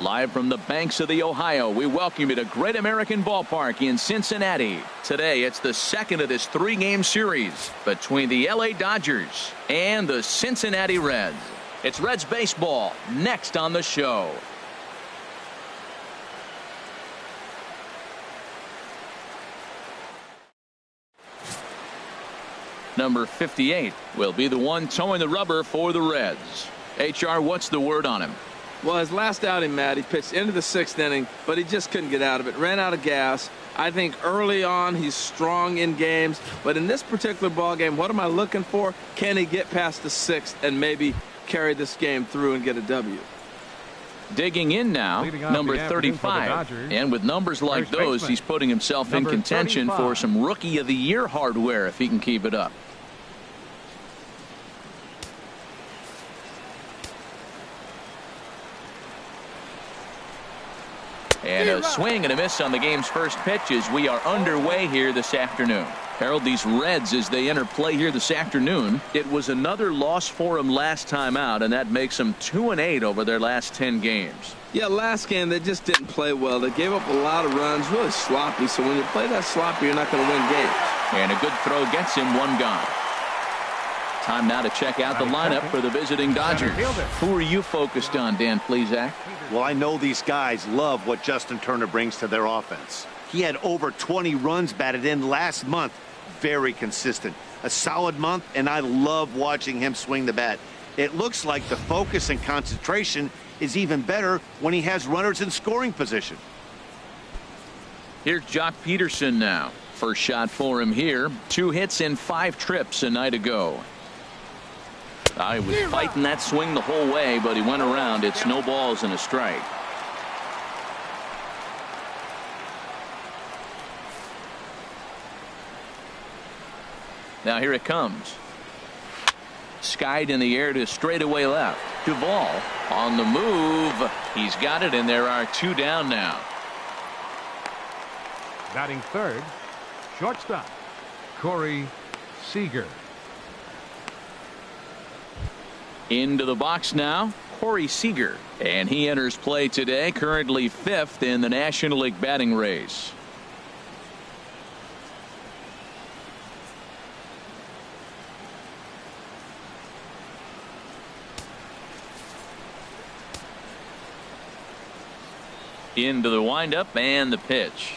Live from the banks of the Ohio, we welcome you to Great American Ballpark in Cincinnati. Today, it's the second of this three-game series between the LA Dodgers and the Cincinnati Reds. It's Reds baseball next on the show. Number 58 will be the one towing the rubber for the Reds. HR, what's the word on him? Well, his last outing, Matt, he pitched into the sixth inning, but he just couldn't get out of it. Ran out of gas. I think early on he's strong in games, but in this particular ball game, what am I looking for? Can he get past the sixth and maybe carry this game through and get a W? Digging in now, number 35. And with numbers like those, he's putting himself in contention for some Rookie of the Year hardware if he can keep it up. And a swing and a miss on the game's first pitch as we are underway here this afternoon. Harold, these Reds, as they enter play here this afternoon, it was another loss for them last time out, and that makes them 2-8 over their last 10 games. Yeah, last game they just didn't play well. They gave up a lot of runs, really sloppy. So when you play that sloppy, you're not going to win games. And a good throw gets him one gone. Time now to check out the lineup for the visiting Dodgers. Who are you focused on, Dan Plesac? Well, I know these guys love what Justin Turner brings to their offense. He had over 20 runs batted in last month. Very consistent. A solid month, and I love watching him swing the bat. It looks like the focus and concentration is even better when he has runners in scoring position. Here's Jock Peterson now. First shot for him here. 2 hits in 5 trips a night ago. He was fighting that swing the whole way, but he went around. It's no balls and a strike. Now here it comes. Skied in the air to straightaway left. Duvall on the move. He's got it, and there are 2 down now. Batting third, shortstop, Corey Seager. Into the box now, Corey Seager. And he enters play today, currently 5th in the National League batting race. Into the windup and the pitch.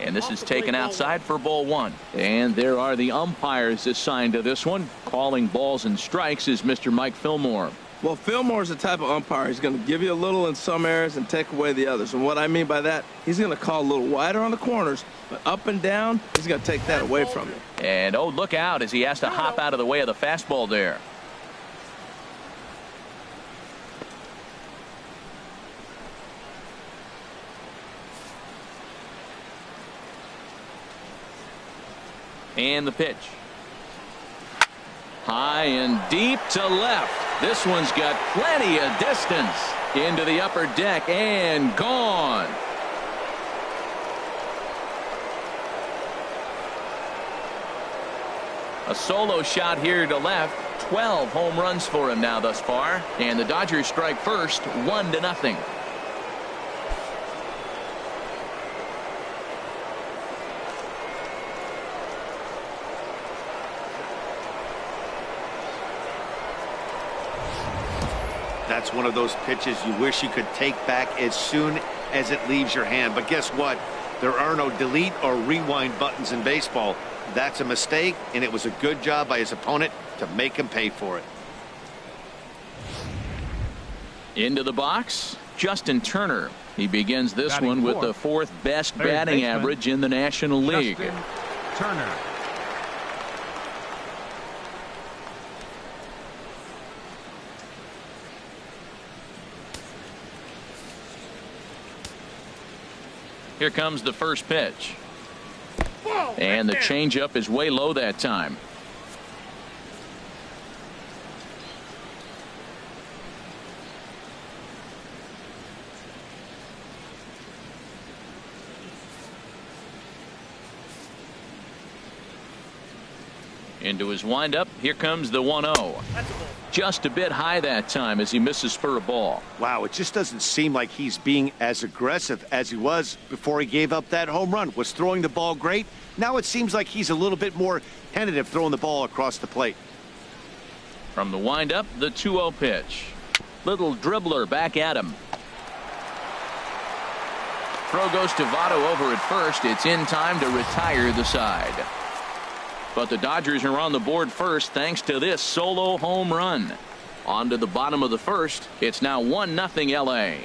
And this is taken outside for ball 1. And there are the umpires assigned to this one. Calling balls and strikes is Mr. Mike Fillmore. Well, Fillmore's the type of umpire. He's going to give you a little in some areas and take away the others. And what I mean by that, he's going to call a little wider on the corners, but up and down, he's going to take that away from you. And oh, look out as he has to hop out of the way of the fastball there. And the pitch. High and deep to left. This one's got plenty of distance. Into the upper deck and gone. A solo shot here to left. 12 home runs for him now thus far. And the Dodgers strike first, 1-0. That's one of those pitches you wish you could take back as soon as it leaves your hand. But guess what? There are no delete or rewind buttons in baseball. That's a mistake, and it was a good job by his opponent to make him pay for it. Into the box, Justin Turner. He begins this one with the 4th best batting average in the National League. Justin Turner. Here comes the first pitch. And the changeup is way low that time. Into his windup. Here comes the 1-0. Just a bit high that time as he misses for a ball. Wow, it just doesn't seem like he's being as aggressive as he was before he gave up that home run. Was throwing the ball great. Now it seems like he's a little bit more tentative throwing the ball across the plate. From the windup, the 2-0 pitch. Little dribbler back at him. Throw goes to Votto over at first. It's in time to retire the side. But the Dodgers are on the board first thanks to this solo home run. On to the bottom of the first. It's now 1-0 LA.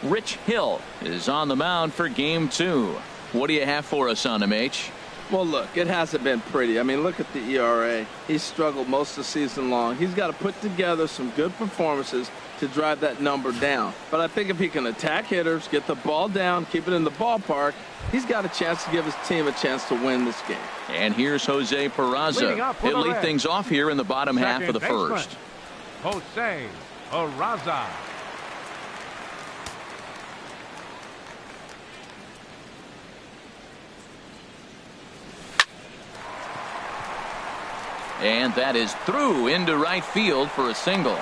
Rich Hill is on the mound for game 2. What do you have for us on him, H? Well, look, it hasn't been pretty. I mean, look at the ERA. He's struggled most of the season long. He's got to put together some good performances to drive that number down. But I think if he can attack hitters, get the ball down, keep it in the ballpark, he's got a chance to give his team a chance to win this game. And here's Jose Peraza. He'll lead things off here in the bottom half of the first. Jose Peraza. And that is through into right field for a single.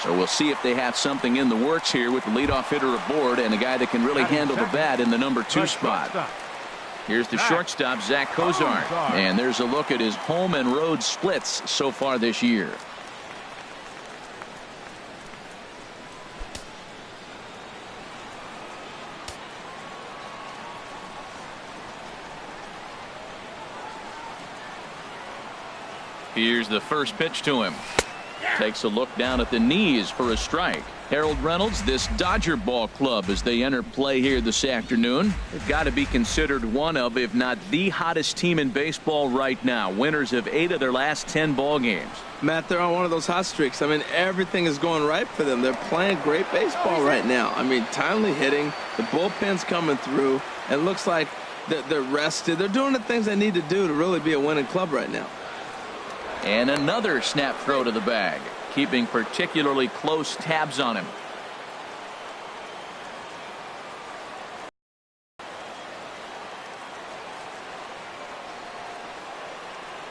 So we'll see if they have something in the works here with the leadoff hitter aboard and a guy that can really handle the bat in the number 2 spot. Here's the shortstop, Zach Kozar. And there's a look at his home and road splits so far this year. Here's the first pitch to him. Takes a look down at the knees for a strike. Harold Reynolds, this Dodger ball club as they enter play here this afternoon. They've got to be considered one of, if not the hottest team in baseball right now. Winners of 8 of their last 10 ball games. Matt, they're on one of those hot streaks. I mean, everything is going right for them. They're playing great baseball right now. I mean, timely hitting. The bullpen's coming through. It looks like they're rested. They're doing the things they need to do to really be a winning club right now. And another snap throw to the bag, keeping particularly close tabs on him.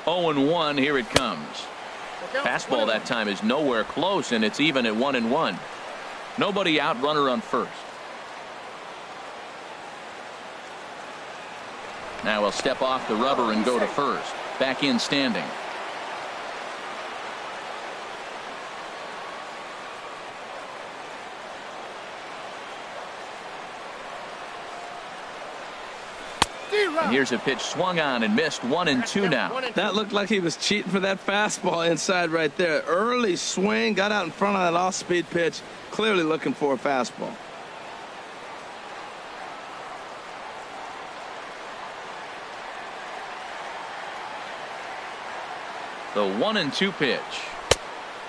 Oh and 1, here it comes. Fastball that time is nowhere close, and it's even at 1-1. Nobody out, runner on first. Now he'll step off the rubber and go to first. Back in standing. And here's a pitch swung on and missed. 1-2 now. That looked like he was cheating for that fastball inside right there. Early swing, got out in front of that off-speed pitch. Clearly looking for a fastball. The 1-2 pitch.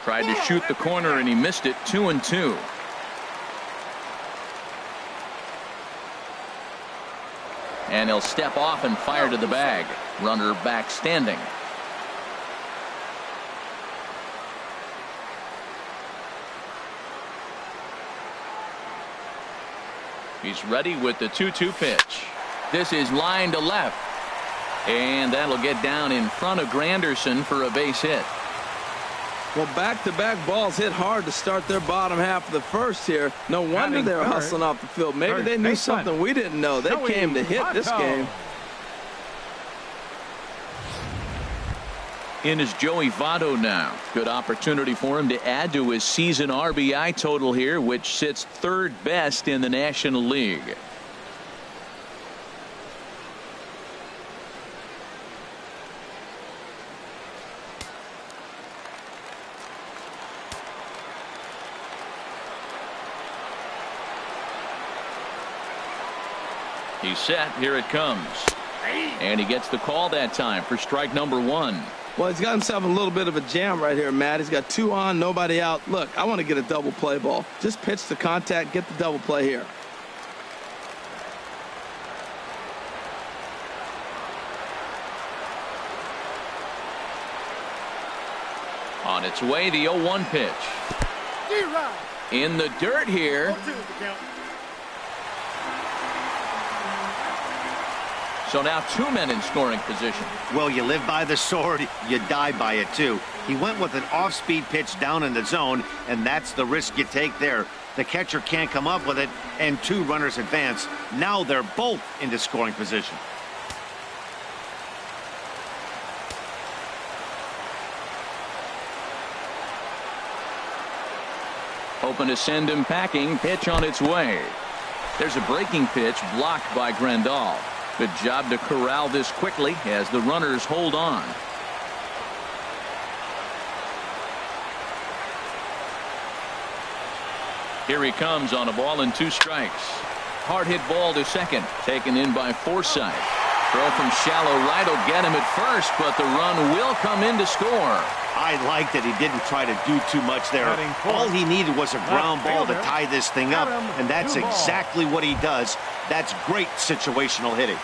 Tried to shoot the corner and he missed it. 2-2. And he'll step off and fire to the bag. Runner back standing. He's ready with the 2-2 pitch. This is line to left. And that'll get down in front of Granderson for a base hit. Well, back-to-back balls hit hard to start their bottom half of the first here. No wonder they were hustling off the field. Maybe they knew something we didn't know. They came to hit this game. In is Joey Votto now. Good opportunity for him to add to his season RBI total here, which sits 3rd best in the National League. He's set. Here it comes. And he gets the call that time for strike number 1. Well, he's got himself a little bit of a jam right here, Matt. He's got 2 on, nobody out. Look, I want to get a double play ball. Just pitch the contact, get the double play here. On its way, the 0-1 pitch. In the dirt here. So now 2 men in scoring position. Well, you live by the sword, you die by it too. He went with an off-speed pitch down in the zone, and that's the risk you take there. The catcher can't come up with it, and 2 runners advance. Now they're both into scoring position. Hoping to send him packing. Pitch on its way. There's a breaking pitch blocked by Grandal. Good job to corral this quickly as the runners hold on. Here he comes on a ball and 2 strikes. Hard hit ball to second, taken in by Forsythe. Throw from shallow right will get him at first, but the run will come in to score. I like that he didn't try to do too much there. All he needed was a ground ball to tie this thing up, and that's exactly what he does. That's great situational hitting.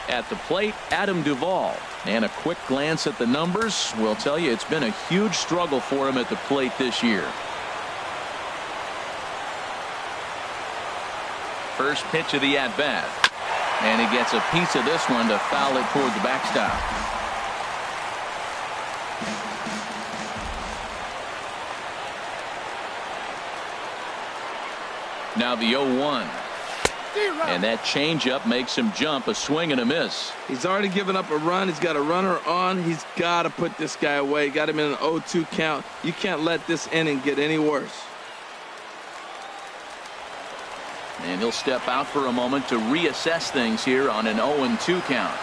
At the plate, Adam Duvall. And a quick glance at the numbers will tell you it's been a huge struggle for him at the plate this year. First pitch of the at-bat. And he gets a piece of this one to foul it toward the backstop. Now the 0-1. And that changeup makes him jump. A swing and a miss. He's already given up a run. He's got a runner on. He's got to put this guy away. Got him in an 0-2 count. You can't let this inning get any worse. And he'll step out for a moment to reassess things here on an 0-2 count.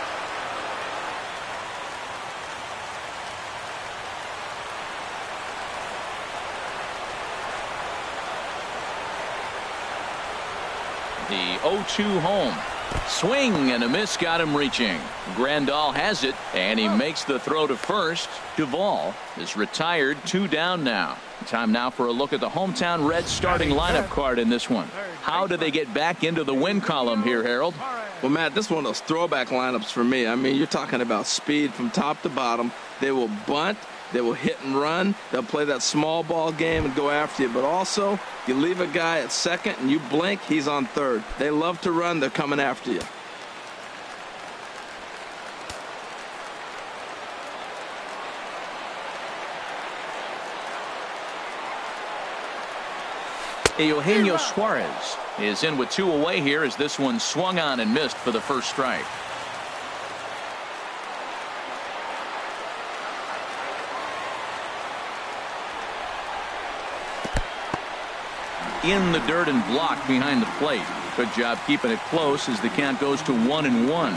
The 0-2 home. Swing and a miss got him reaching. Grandal has it, and he makes the throw to first. Duvall is retired, 2 down now. Time now for a look at the hometown Reds starting lineup card in this one. How do they get back into the win column here, Harold? Well, Matt, this is one of those throwback lineups for me. I mean, you're talking about speed from top to bottom. They will bunt. They will hit and run. They'll play that small ball game and go after you. But also, you leave a guy at second and you blink, he's on third. They love to run. They're coming after you. Eugenio Suarez is in with 2 away here as this one swung on and missed for the first strike. In the dirt and blocked behind the plate. Good job keeping it close as the count goes to 1-1.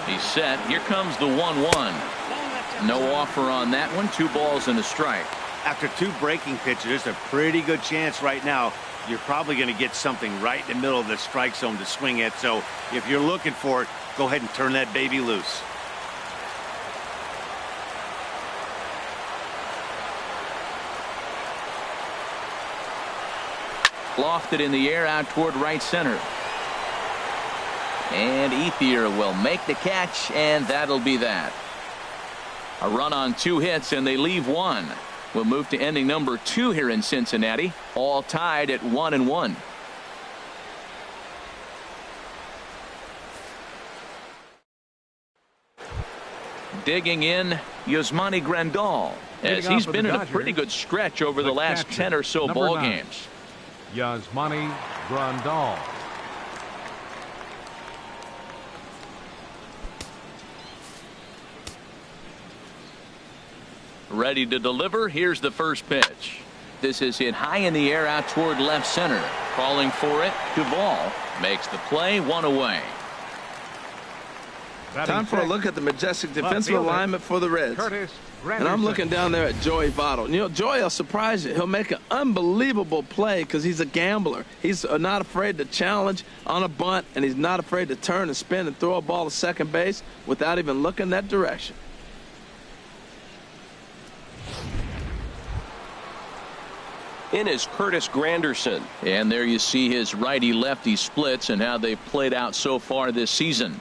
He's set. Here comes the 1-1. No offer on that one. 2 balls and a strike. After 2 breaking pitches, there's a pretty good chance right now you're probably going to get something right in the middle of the strike zone to swing at. So if you're looking for it, go ahead and turn that baby loose. Lofted in the air out toward right center. And Ethier will make the catch, and that'll be that. A run on 2 hits, and they leave 1. We'll move to inning number 2 here in Cincinnati, all tied at 1-1. Digging in, Yasmani Grandal, as he's been in a pretty good stretch over the last 10 or so ball games. Yasmani Grandal. Ready to deliver. Here's the first pitch. This is hit high in the air out toward left center. Calling for it. Duvall makes the play. 1 away. Time for a look at the majestic defensive alignment for the Reds. And I'm looking down there at Joey Votto. You know, Joey will surprise you. He'll make an unbelievable play because he's a gambler. He's not afraid to challenge on a bunt, and he's not afraid to turn and spin and throw a ball to second base without even looking that direction. In is Curtis Granderson. And there you see his righty-lefty splits and how they've played out so far this season.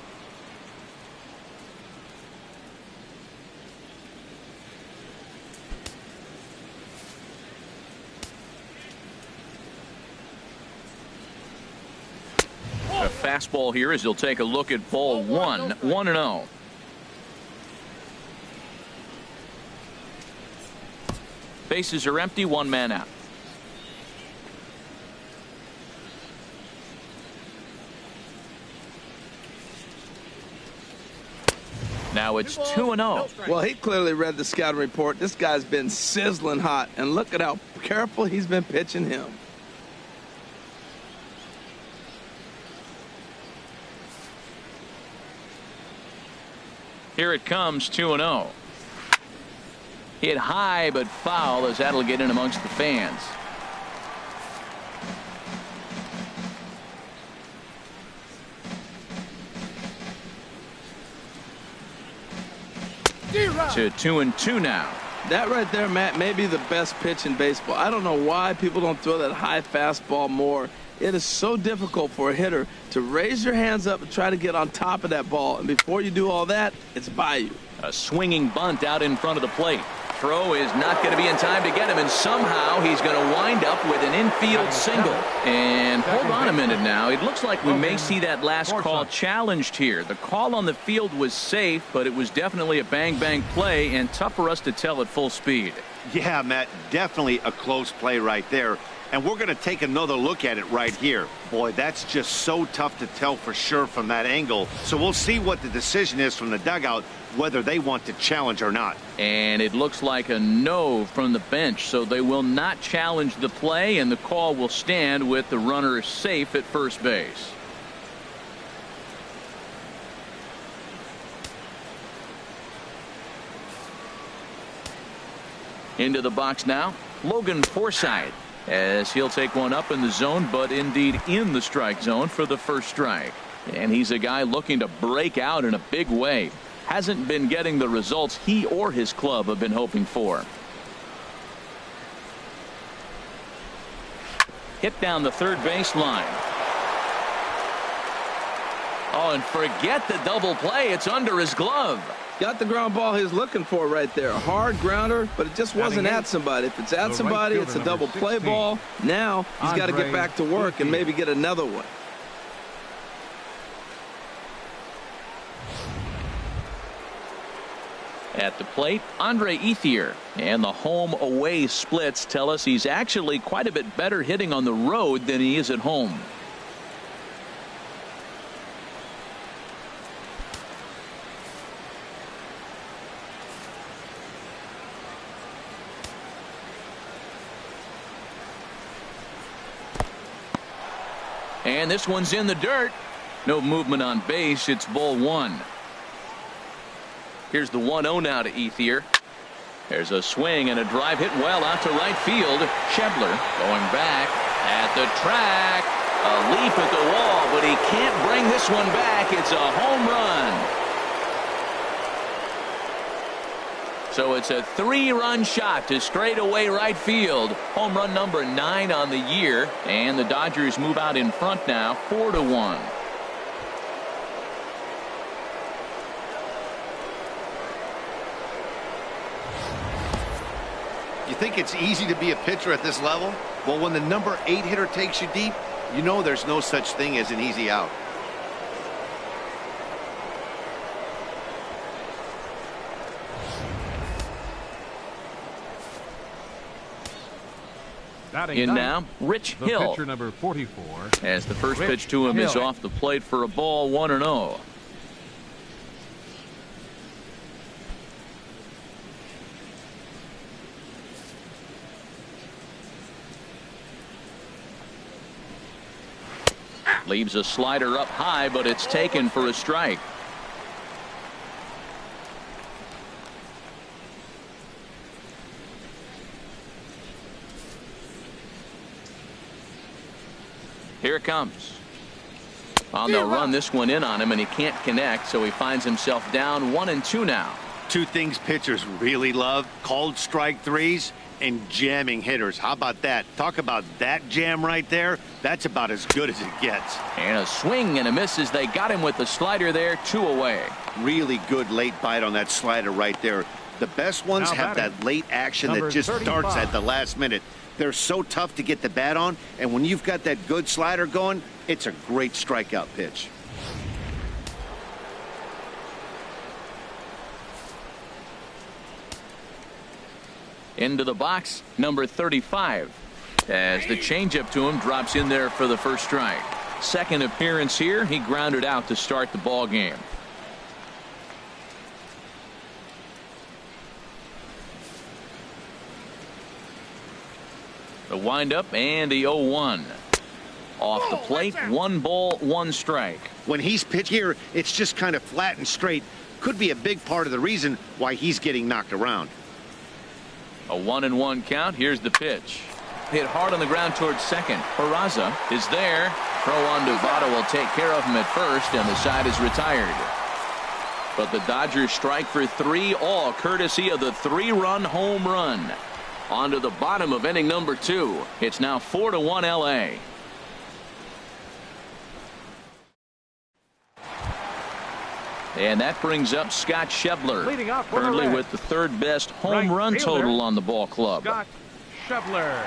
fastball here as he'll take a look at ball one. 1-0. Bases are empty, one man out. Now it's 2-0. Well, he clearly read the scouting report. This guy's been sizzling hot, and look at how careful he's been pitching him. Here it comes, 2-0. Hit high but foul as that'll get in amongst the fans. To 2-2 now. That right there, Matt, may be the best pitch in baseball. I don't know why people don't throw that high fastball more. It is so difficult for a hitter to raise your hands up and try to get on top of that ball. And before you do all that, it's by you. A swinging bunt out in front of the plate. Throw is not going to be in time to get him, and somehow he's going to wind up with an infield single. And hold on a minute now. It looks like we may see that last call challenged here. The call on the field was safe, but it was definitely a bang-bang play and tough for us to tell at full speed. Yeah, Matt, definitely a close play right there. And we're going to take another look at it right here. Boy, that's just so tough to tell for sure from that angle. So we'll see what the decision is from the dugout, whether they want to challenge or not. And it looks like a no from the bench, so they will not challenge the play, and the call will stand with the runner safe at first base. Into the box now, Logan Forsythe, as he'll take one up in the zone, but indeed in the strike zone for the first strike. And he's a guy looking to break out in a big way. Hasn't been getting the results he or his club have been hoping for. Hit down the third baseline. Oh, and forget the double play. It's under his glove. Got the ground ball he was looking for right there. A hard grounder, but it just wasn't at somebody. If it's at somebody, it's a double play ball. Now he's got to get back to work and maybe get another one. At the plate, Andre Ethier, and the home-away splits tell us he's actually quite a bit better hitting on the road than he is at home. And this one's in the dirt. No movement on base. It's ball one. Here's the 1-0 now to Ethier. There's a swing and a drive hit well out to right field. Schebler going back at the track. A leap at the wall, but he can't bring this one back. It's a home run. So it's a 3-run shot to straightaway right field. Home run number 9 on the year. And the Dodgers move out in front now, 4-1. You think it's easy to be a pitcher at this level? Well, when the number 8 hitter takes you deep, you know there's no such thing as an easy out. In now, Rich Hill. Pitcher number 44. As the first pitch to him is off the plate for a ball, 1-0. Leaves a slider up high, but it's taken for a strike. Here it comes. Well, they'll run this one in on him, and he can't connect, so he finds himself down 1-2 now. Two things pitchers really love: called strike threes and jamming hitters. How about that? Talk about that jam right there. That's about as good as it gets. And a swing and a miss as they got him with the slider there, 2 away. Really good late bite on that slider right there. The best ones have that late action that just starts at the last minute. They're so tough to get the bat on, and when you've got that good slider going, it's a great strikeout pitch. Into the box, number 35. As the changeup to him drops in there for the first strike. Second appearance here, he grounded out to start the ball game. The windup and the 0-1. Off the plate, 1 ball, 1 strike. When he's pitched here, it's just kind of flat and straight. Could be a big part of the reason why he's getting knocked around. A 1-1 count. Here's the pitch. Hit hard on the ground towards second. Peraza is there. Throw on Novado will take care of him at first, and the side is retired. But the Dodgers strike for 3, all courtesy of the 3-run home run. On to the bottom of inning number 2. It's now 4-1 LA. And that brings up Scott Schebler, currently with the 3rd best home run total on the ball club. Scott Schebler.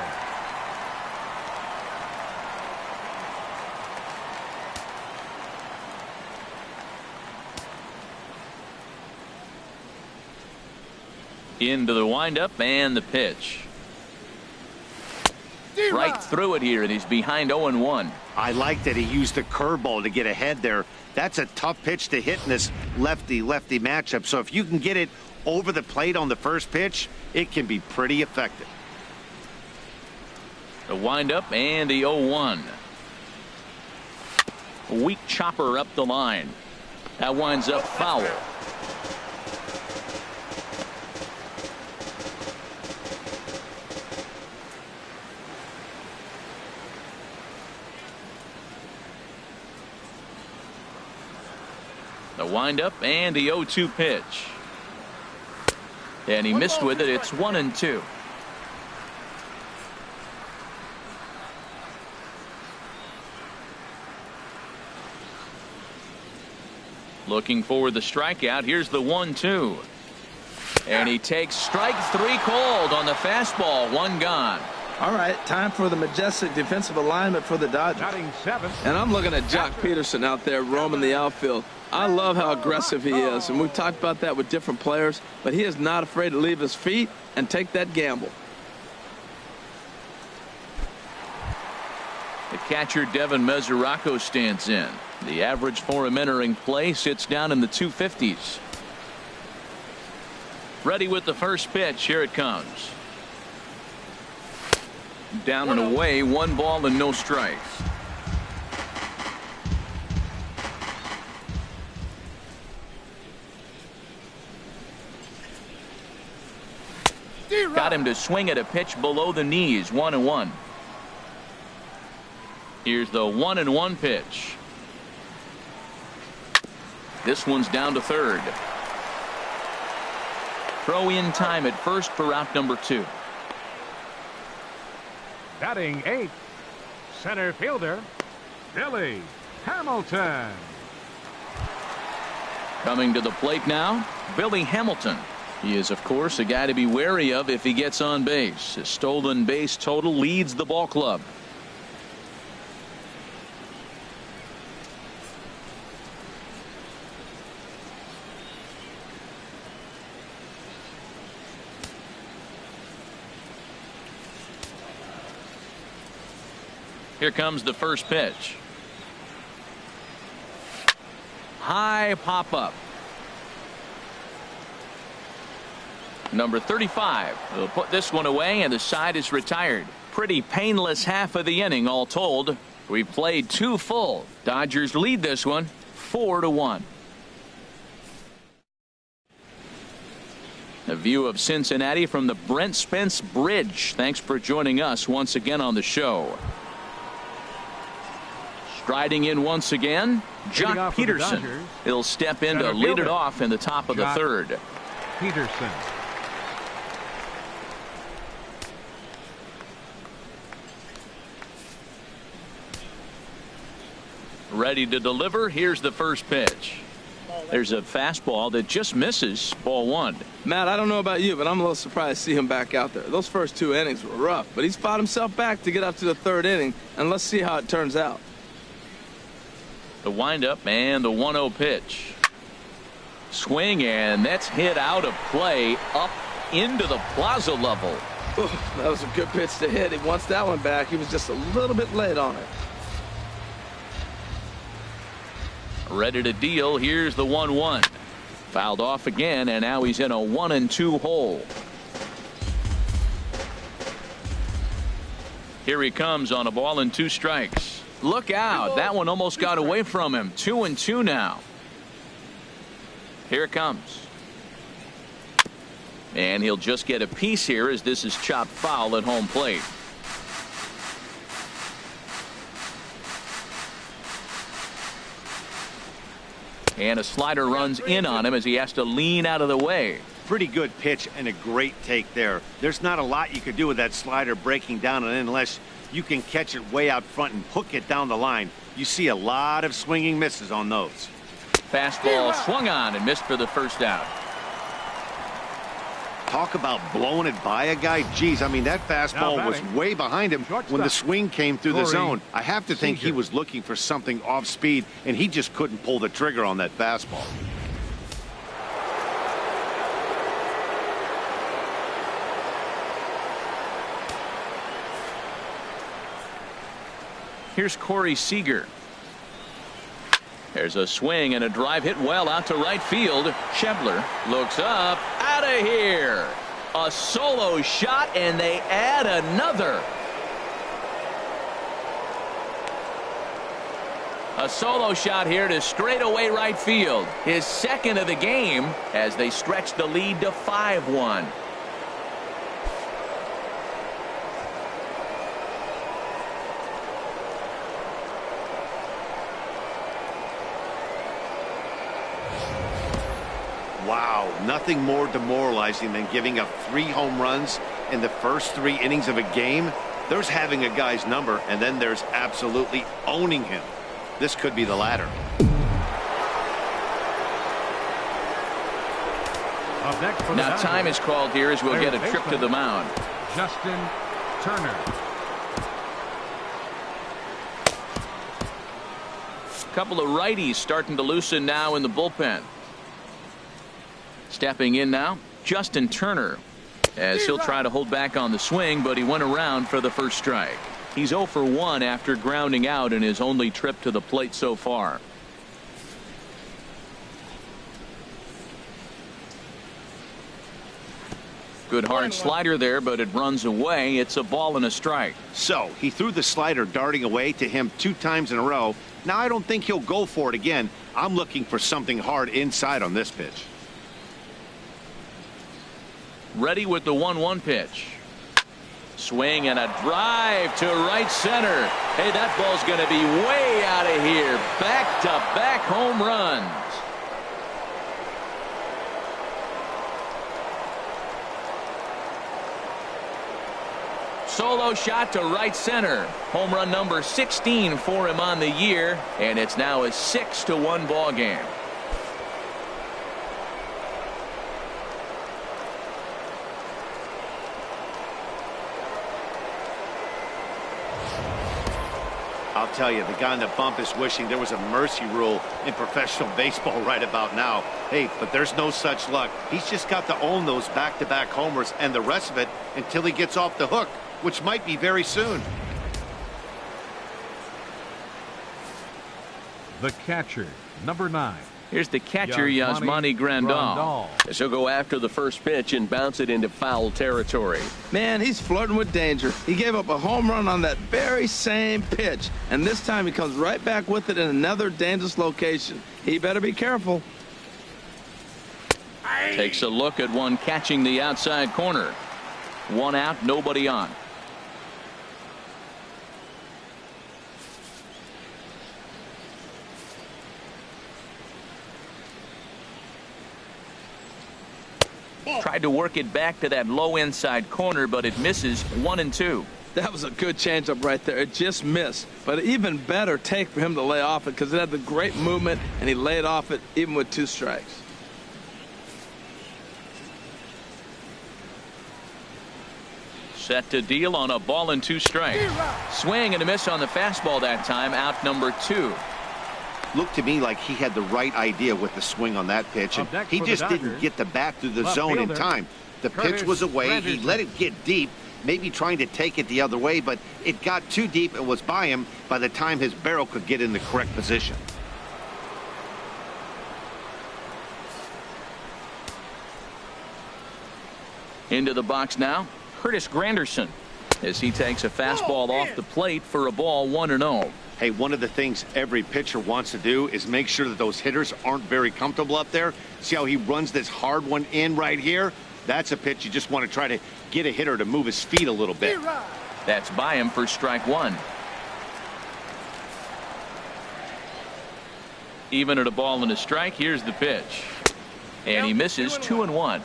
Into the windup and the pitch. Right through it here, and he's behind 0-1. I like that he used the curveball to get ahead there. That's a tough pitch to hit in this lefty-lefty matchup. So if you can get it over the plate on the first pitch, it can be pretty effective. The windup and the 0-1. Weak chopper up the line. That winds up foul. The windup and the 0-2 pitch. And he missed with it. It's 1-2. Looking for the strikeout. Here's the 1-2. And he takes strike 3 called on the fastball. 1 gone. All right, time for the majestic defensive alignment for the Dodgers. And I'm looking at Jock Peterson out there roaming the outfield. I love how aggressive he is, and we've talked about that with different players, but he is not afraid to leave his feet and take that gamble. The catcher Devin Mesoraco stands in. The average for him entering play sits down in the 250s. Ready with the first pitch. Here it comes. Down and away, 1 ball and no strikes. Got him to swing at a pitch below the knees. 1-1. Here's the 1-1 pitch. This one's down to third. Throw in time at first for out number 2. Batting 8th, center fielder, Billy Hamilton. Coming to the plate now, Billy Hamilton. He is, of course, a guy to be wary of if he gets on base. His stolen base total leads the ball club. Here comes the first pitch. High pop up. Number 35 will put this one away, and the side is retired. Pretty painless half of the inning all told. We've played 2 full. Dodgers lead this one 4-1. A view of Cincinnati from the Brent Spence Bridge. Thanks for joining us once again on the show. Striding in once again, Jock Peterson. He'll step in to lead it off in the top of the 3rd. Peterson. Ready to deliver. Here's the first pitch. There's a fastball that just misses. Ball 1. Matt, I don't know about you, but I'm a little surprised to see him back out there. Those first 2 innings were rough, but he's fought himself back to get up to the 3rd inning, and let's see how it turns out. The windup and the 1-0 pitch. Swing, and that's hit out of play up into the plaza level. Ooh, that was a good pitch to hit. He wants that one back. He was just a little bit late on it. Ready to deal. Here's the 1-1. Fouled off again, and now he's in a 1-2 hole. Here he comes on a ball and 2 strikes. Look out. That one almost got away from him. 2-2 now. Here it comes. And he'll just get a piece here as this is chopped foul at home plate. And a slider runs in on him as he has to lean out of the way. Pretty good pitch and a great take there. There's not a lot you could do with that slider breaking down and in unless you can catch it way out front and hook it down the line. You see a lot of swinging misses on those. Fastball swung on and missed for the first out. Talk about blowing it by a guy. Geez, I mean, that fastball was way behind him when the swing came through the zone. I have to think he was looking for something off speed, and he just couldn't pull the trigger on that fastball. Here's Corey Seager. There's a swing and a drive hit well out to right field. Schebler looks up, out of here. A solo shot, and they add another. A solo shot here to straightaway right field. His second of the game as they stretch the lead to 5-1. Wow, nothing more demoralizing than giving up 3 home runs in the first 3 innings of a game. There's having a guy's number, and then there's absolutely owning him. This could be the latter. Now time is called here as we'll get a trip to the mound. Justin Turner. A couple of righties starting to loosen now in the bullpen. Stepping in now, Justin Turner, as he'll try to hold back on the swing, but he went around for the first strike. He's 0 for 1 after grounding out in his only trip to the plate so far. Good hard slider there, but it runs away. It's a ball and a strike. So he threw the slider darting away to him 2 times in a row. Now I don't think he'll go for it again. I'm looking for something hard inside on this pitch. Ready with the 1-1 pitch. Swing and a drive to right center. Hey, that ball's going to be way out of here. Back-to-back home runs. Solo shot to right center. Home run number 16 for him on the year, and it's now a 6-1 ball game. I'll tell you, the guy on the bump is wishing there was a mercy rule in professional baseball right about now. Hey, but there's no such luck. He's just got to own those back-to-back homers and the rest of it until he gets off the hook, which might be very soon. The catcher, number 9. Here's the catcher, Yasmani Grandal. As he'll go after the first pitch and bounce it into foul territory. Man, he's flirting with danger. He gave up a home run on that very same pitch, and this time he comes right back with it in another dangerous location. He better be careful. Takes a look at one catching the outside corner. 1 out, nobody on. Tried to work it back to that low inside corner, but it misses. 1-2. That was a good changeup right there. It just missed. But an even better take for him to lay off it because it had the great movement, and he laid off it even with 2 strikes. Set to deal on a ball and 2 strikes. Swing and a miss on the fastball that time, out number 2. Looked to me like he had the right idea with the swing on that pitch, and he just didn't get the bat through the zone in time. The pitch was away. He let it get deep, maybe trying to take it the other way, but it got too deep and was by him by the time his barrel could get in the correct position. Into the box now, Curtis Granderson, as he takes a fastball off the plate for a ball, 1-0. Hey, one of the things every pitcher wants to do is make sure that those hitters aren't very comfortable up there. See how he runs this hard one in right here? That's a pitch you just want to try to get a hitter to move his feet a little bit. That's by him for strike 1. Even at a ball and a strike, here's the pitch. And he misses, 2-1.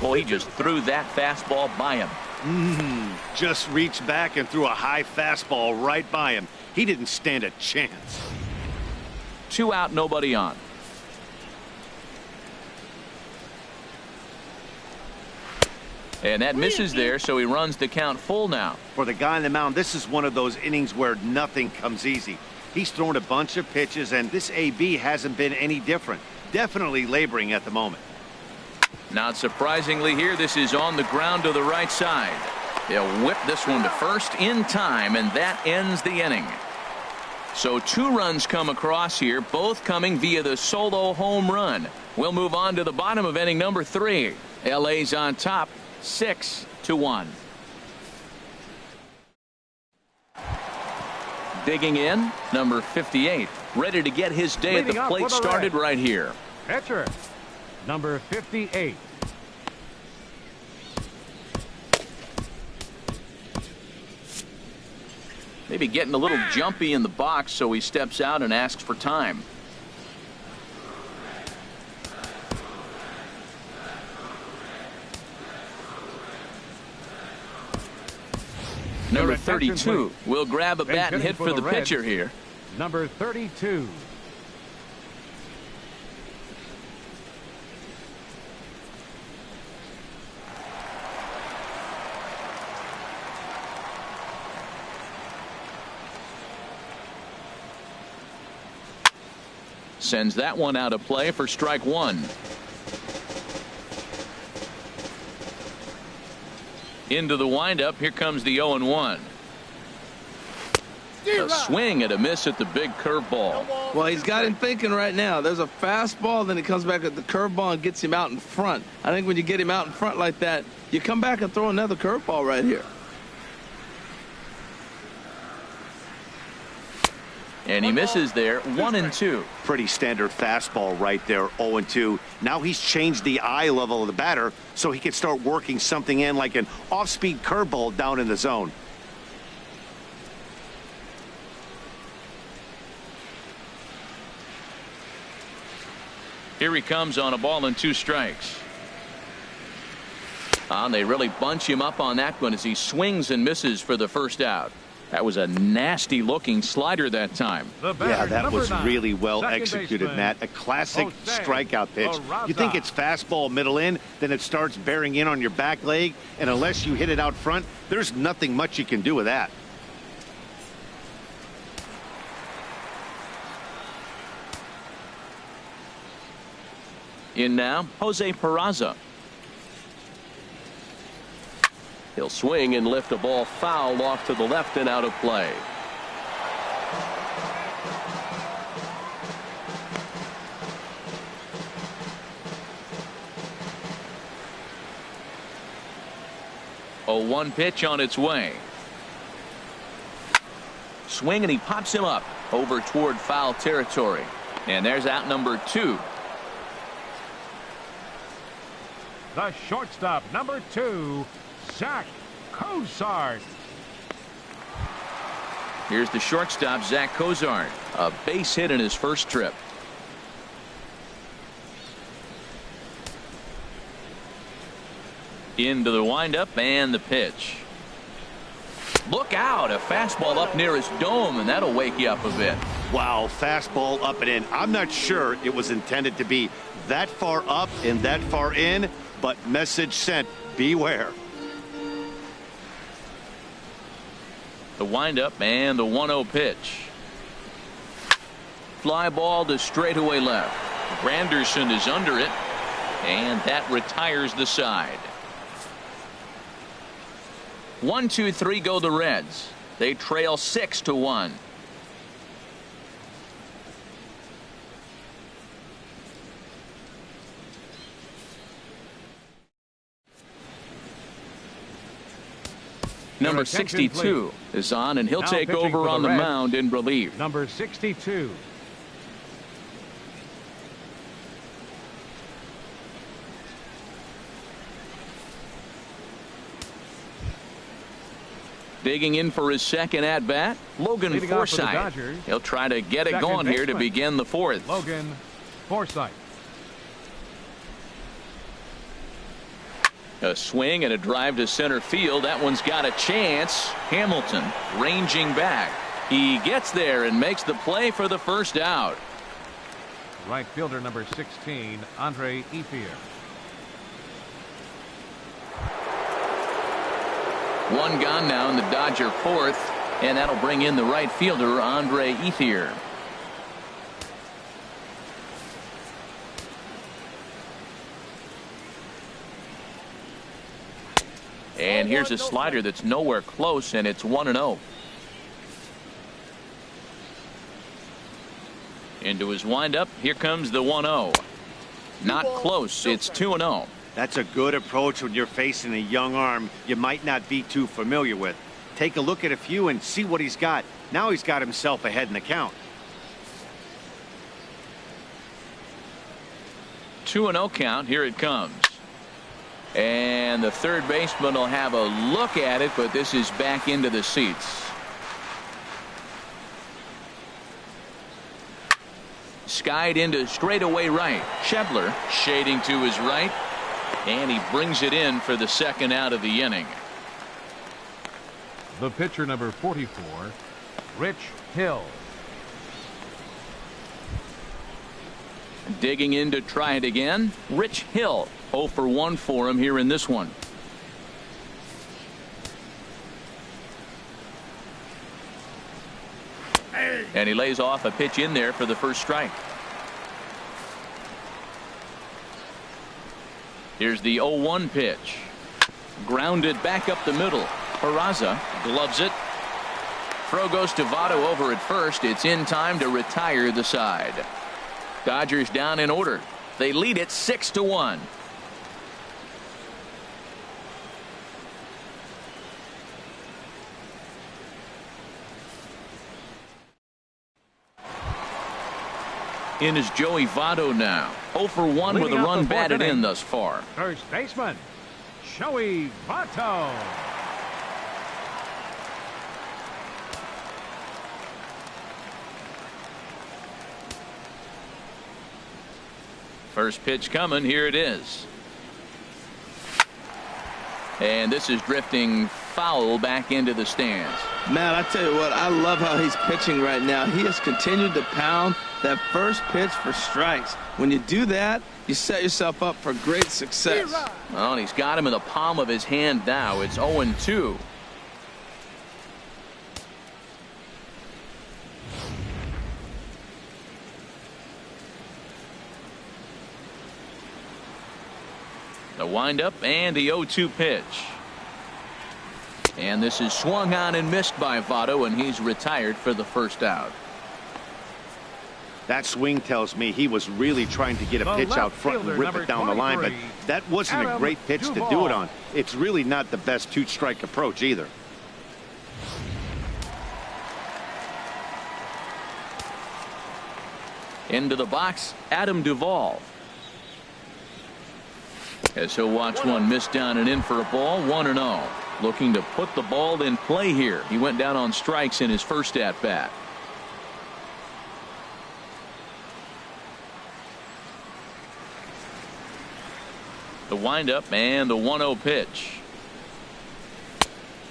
Well, he just threw that fastball by him. Just reached back and threw a high fastball right by him. He didn't stand a chance. 2 out, nobody on. And that misses there, so he runs the count full now. For the guy on the mound, this is one of those innings where nothing comes easy. He's thrown a bunch of pitches, and this AB hasn't been any different. Definitely laboring at the moment. Not surprisingly here, this is on the ground to the right side. They'll whip this one to first in time, and that ends the inning. So 2 runs come across here, both coming via the solo home run. We'll move on to the bottom of inning number 3. LA's on top, 6-1. Digging in, number 58, ready to get his day at the plate started right here. Pitcher, number 58. Maybe getting a little jumpy in the box, so he steps out and asks for time. Number 32 will grab a bat and hit for the pitcher here. Number 32. Sends that one out of play for strike 1. Into the windup. Here comes the 0-1. A swing and a miss at the big curveball. Well, he's got him thinking right now. There's a fastball, then he comes back at the curveball and gets him out in front. I think when you get him out in front like that, you come back and throw another curveball right here. And he misses there, 1-2. Pretty standard fastball right there, 0-2. Now he's changed the eye level of the batter so he can start working something in like an off-speed curveball down in the zone. Here he comes on a ball and 2 strikes. And they really bunch him up on that one as he swings and misses for the first out. That was a nasty looking slider that time. Yeah, that was really well executed, Matt. A classic strikeout pitch. You think it's fastball middle in, then it starts bearing in on your back leg, and unless you hit it out front, there's nothing much you can do with that. In now, Jose Peraza. He'll swing and lift a ball foul off to the left and out of play. A 1 pitch on its way. Swing and he pops him up over toward foul territory. And there's out number 2. The shortstop, number 2, Zach Cozart. Here's the shortstop, Zach Cozart. A base hit in his first trip. Into the windup and the pitch. Look out, a fastball up near his dome, and that'll wake you up a bit. Wow, fastball up and in. I'm not sure it was intended to be that far up and that far in, but message sent, beware. The windup and the 1-0 pitch. Fly ball to straightaway left. Granderson is under it, and that retires the side. 1-2-3 go the Reds. They trail 6-1. Number 62 is on, and he'll take over on the mound in relief. Number 62. Digging in for his second at-bat, Logan Forsythe. He'll try to get it going here to begin the fourth. Logan Forsythe. A swing and a drive to center field. That one's got a chance. Hamilton ranging back. He gets there and makes the play for the first out. Right fielder number 16, Andre Ethier. One gone now in the Dodger fourth, and that'll bring in the right fielder, Andre Ethier. And here's a slider that's nowhere close, and it's 1-0. Into his windup. Here comes the 1-0. Not close. It's 2-0. That's a good approach when you're facing a young arm you might not be too familiar with. Take a look at a few and see what he's got. Now he's got himself ahead in the count. 2-0 count. Here it comes. And the third baseman will have a look at it, but this is back into the seats. Skied into straightaway right. Schebler shading to his right, and he brings it in for the second out of the inning. The pitcher number 44, Rich Hill. Digging in to try it again, Rich Hill. 0 for 1 for him here in this one. And he lays off a pitch in there for the first strike. Here's the 0-1 pitch. Grounded back up the middle. Peraza gloves it. Throw goes to Votto over at first. It's in time to retire the side. Dodgers down in order. They lead it 6-1. In is Joey Votto now. 0 for 1 with a run batted in thus far. First baseman, Joey Votto. First pitch coming. Here it is. And this is drifting foul back into the stands. Matt, I tell you what, I love how he's pitching right now. He has continued to pound that first pitch for strikes. When you do that, you set yourself up for great success. Well, and he's got him in the palm of his hand now. It's 0-2. The windup and the 0-2 pitch. And this is swung on and missed by Votto, and he's retired for the first out. That swing tells me he was really trying to get a pitch out front and rip it down the line, but that wasn't a great pitch to do it on. It's really not the best two-strike approach either. Into the box, Adam Duvall. As he'll watch one miss down and in for a ball. 1-0. Looking to put the ball in play here. He went down on strikes in his first at bat. The windup and the 1-0 pitch.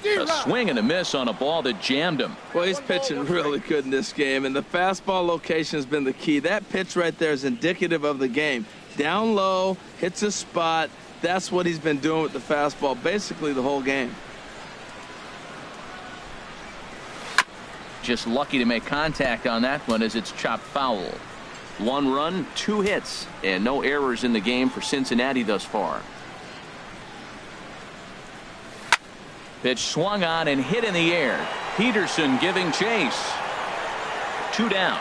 A swing and a miss on a ball that jammed him. Well, he's pitching really good in this game, and the fastball location has been the key. That pitch right there is indicative of the game. Down low, hits a spot. That's what he's been doing with the fastball basically the whole game. Just lucky to make contact on that one as it's chopped foul. 1 run, 2 hits, and no errors in the game for Cincinnati thus far. Pitch swung on and hit in the air. Peterson giving chase. 2 down.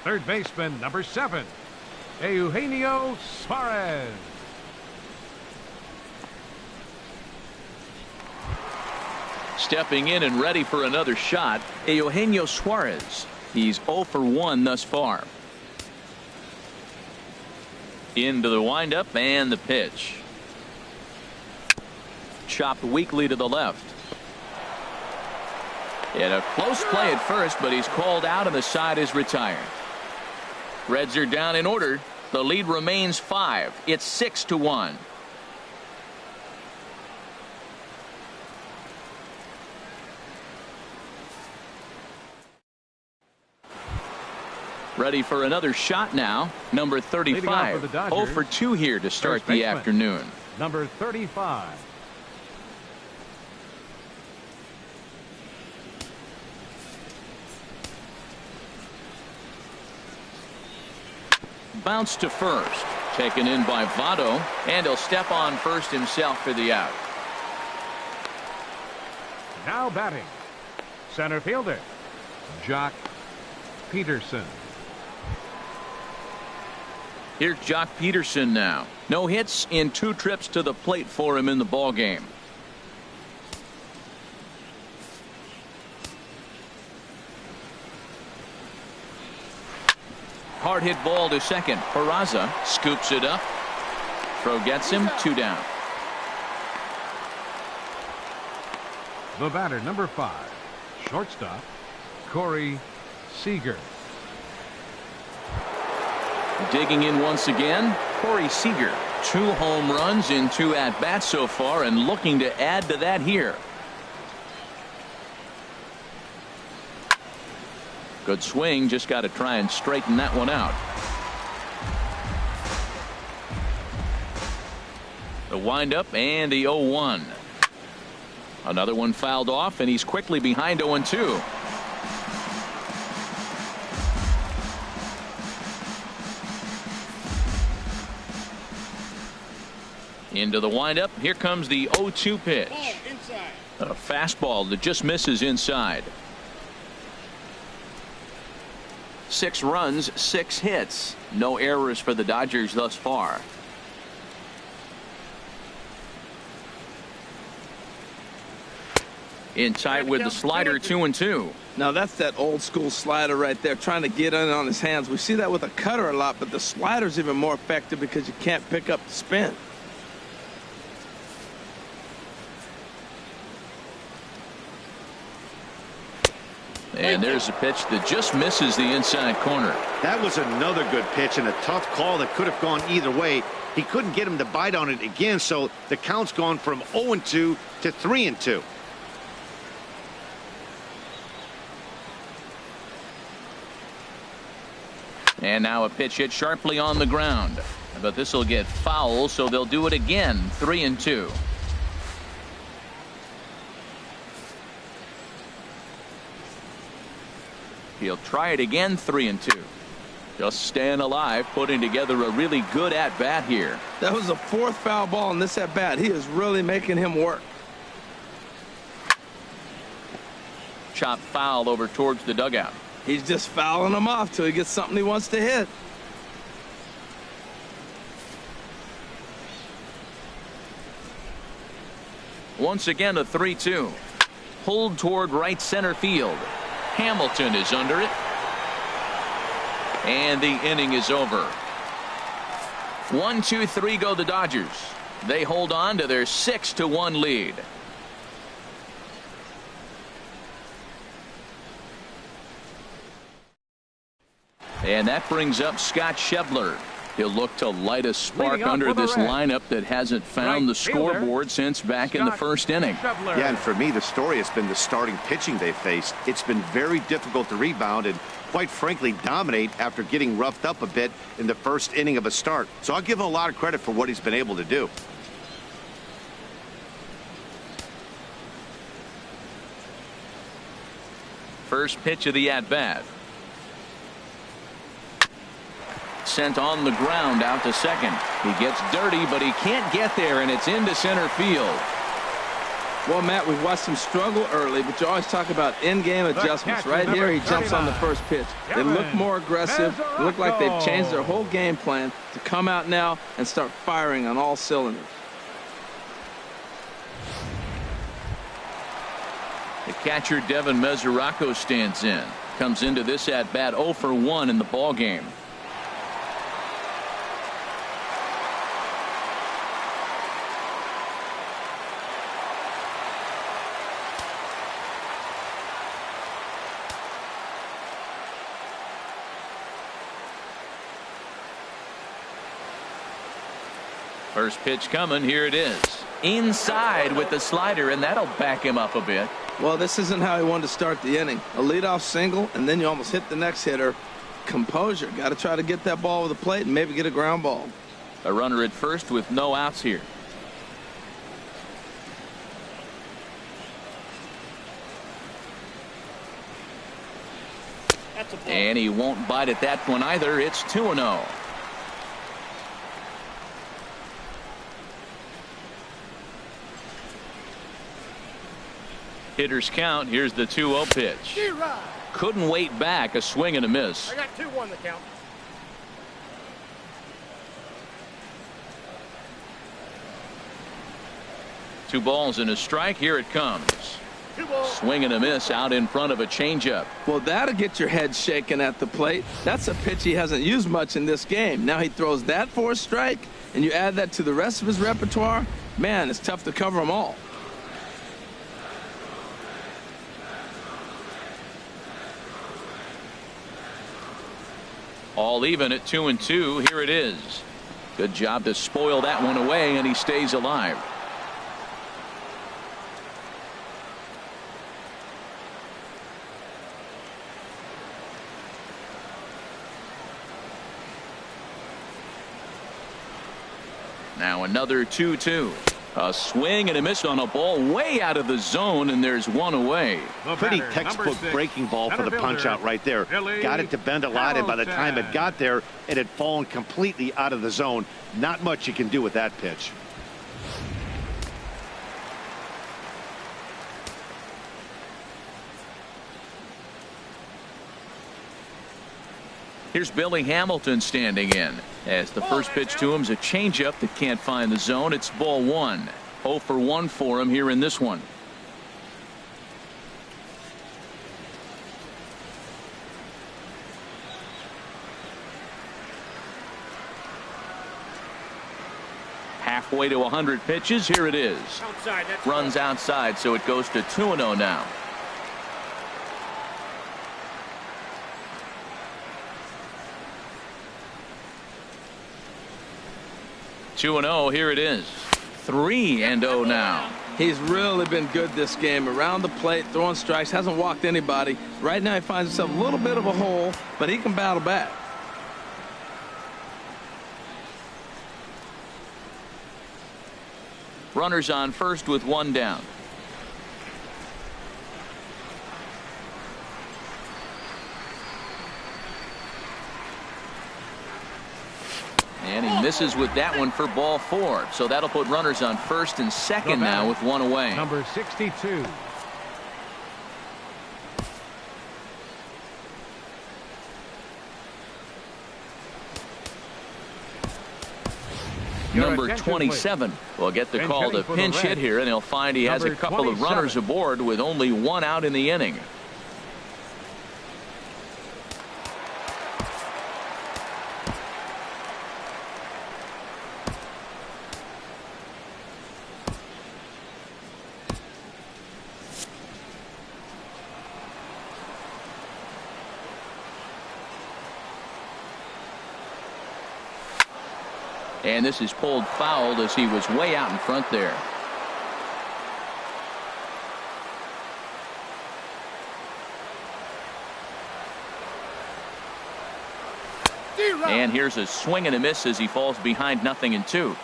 Third baseman, number 7, Eugenio Suarez. Stepping in and ready for another shot, Eugenio Suarez. He's 0 for 1 thus far. Into the windup and the pitch. Chopped weakly to the left. And a close play at first, but he's called out and the side is retired. Reds are down in order. The lead remains 5. It's 6-1. Ready for another shot now. Number 35. 0 for 2 here to start the afternoon. Number 35. Bounce to first. Taken in by Votto, and he'll step on first himself for the out. Now batting, center fielder, Jock Peterson. Here's Jock Peterson now. No hits in 2 trips to the plate for him in the ball game. Hard hit ball to second. Peraza scoops it up. Throw gets him. 2 down. The batter, number 5, shortstop, Corey Seager. Digging in once again, Corey Seager. 2 home runs in 2 at-bats so far and looking to add to that here. Good swing, just got to try and straighten that one out. The windup and the 0-1. Another one fouled off, and he's quickly behind 0-2. Into the windup. Here comes the 0-2 pitch. A fastball that just misses inside. 6 runs, 6 hits. No errors for the Dodgers thus far. In tight with the slider, 2-2. Now that's that old school slider right there, trying to get in on his hands. We see that with a cutter a lot, but the slider's even more effective because you can't pick up the spin. And there's a pitch that just misses the inside corner. That was another good pitch and a tough call that could have gone either way. He couldn't get him to bite on it again, so the count's gone from 0-2 to 3-2. And now a pitch hit sharply on the ground. But this will get foul, so they'll do it again. 3-2. He'll try it again. 3-2. Just staying alive, putting together a really good at-bat here. That was the 4th foul ball in this at-bat. He is really making him work. Chop foul over towards the dugout. He's just fouling him off till he gets something he wants to hit. Once again, a 3-2. Pulled toward right center field. Hamilton is under it. And the inning is over. 1, 2, 3 go the Dodgers. They hold on to their 6-1 lead. And that brings up Scott Schebler. He'll look to light a spark Leading off under for the this Reds, lineup that hasn't found the fielder, scoreboard since back in the first inning. Schebler. Yeah, and for me, the story has been the starting pitching they faced. It's been very difficult to rebound and, quite frankly, dominate after getting roughed up a bit in the first inning of a start. So I'll give him a lot of credit for what he's been able to do. First pitch of the at-bat. Sent on the ground out to second. He gets dirty, but he can't get there, and it's into center field. Well, Matt, we've watched him struggle early, but you always talk about in-game adjustments. Right here, he jumps on the first pitch. They look more aggressive. They look like they've changed their whole game plan to come out now and start firing on all cylinders. The catcher, Devin Mesoraco, stands in. Comes into this at-bat 0 for 1 in the ballgame. First pitch coming. Here it is. Inside with the slider, and that'll back him up a bit. Well, this isn't how he wanted to start the inning. A leadoff single, and then you almost hit the next hitter. Composure. Got to try to get that ball over the plate and maybe get a ground ball. A runner at first with no outs here. And he won't bite at that one either. It's 2-0. Hitters count. Here's the 2-0 pitch. Couldn't wait back. A swing and a miss. I got 2-1 the count. Two balls and a strike. Here it comes. 2 balls. Swing and a miss out in front of a changeup. Well, that'll get your head shaken at the plate. That's a pitch he hasn't used much in this game. Now he throws that for a strike, and you add that to the rest of his repertoire. Man, it's tough to cover them all. All even at 2-2. Here it is. Good job to spoil that one away, and he stays alive. Now another 2-2. A swing and a miss on a ball way out of the zone, and there's one away. Pretty textbook breaking ball for the punch out right there. Got it to bend a lot, and by the time it got there, it had fallen completely out of the zone. Not much you can do with that pitch. Here's Billy Hamilton standing in, as the first pitch to him is a changeup that can't find the zone. It's ball 1. 0 for 1 for him here in this one. Halfway to 100 pitches. Here it is. Outside. That's Runs outside, so it goes to 2-0 now. Two and 0. Here it is. 3-0 now. He's really been good this game. Around the plate, throwing strikes, hasn't walked anybody. Right now he finds himself a little bit of a hole, but he can battle back. Runners on first with one down. And he misses with that one for ball 4. So that'll put runners on first and second now with one away. Number 62. Number 27 will get the call to pinch hit here, and he'll find he has a couple of runners aboard with only one out in the inning. And this is pulled foul as he was way out in front there. And here's a swing and a miss as he falls behind 0-2.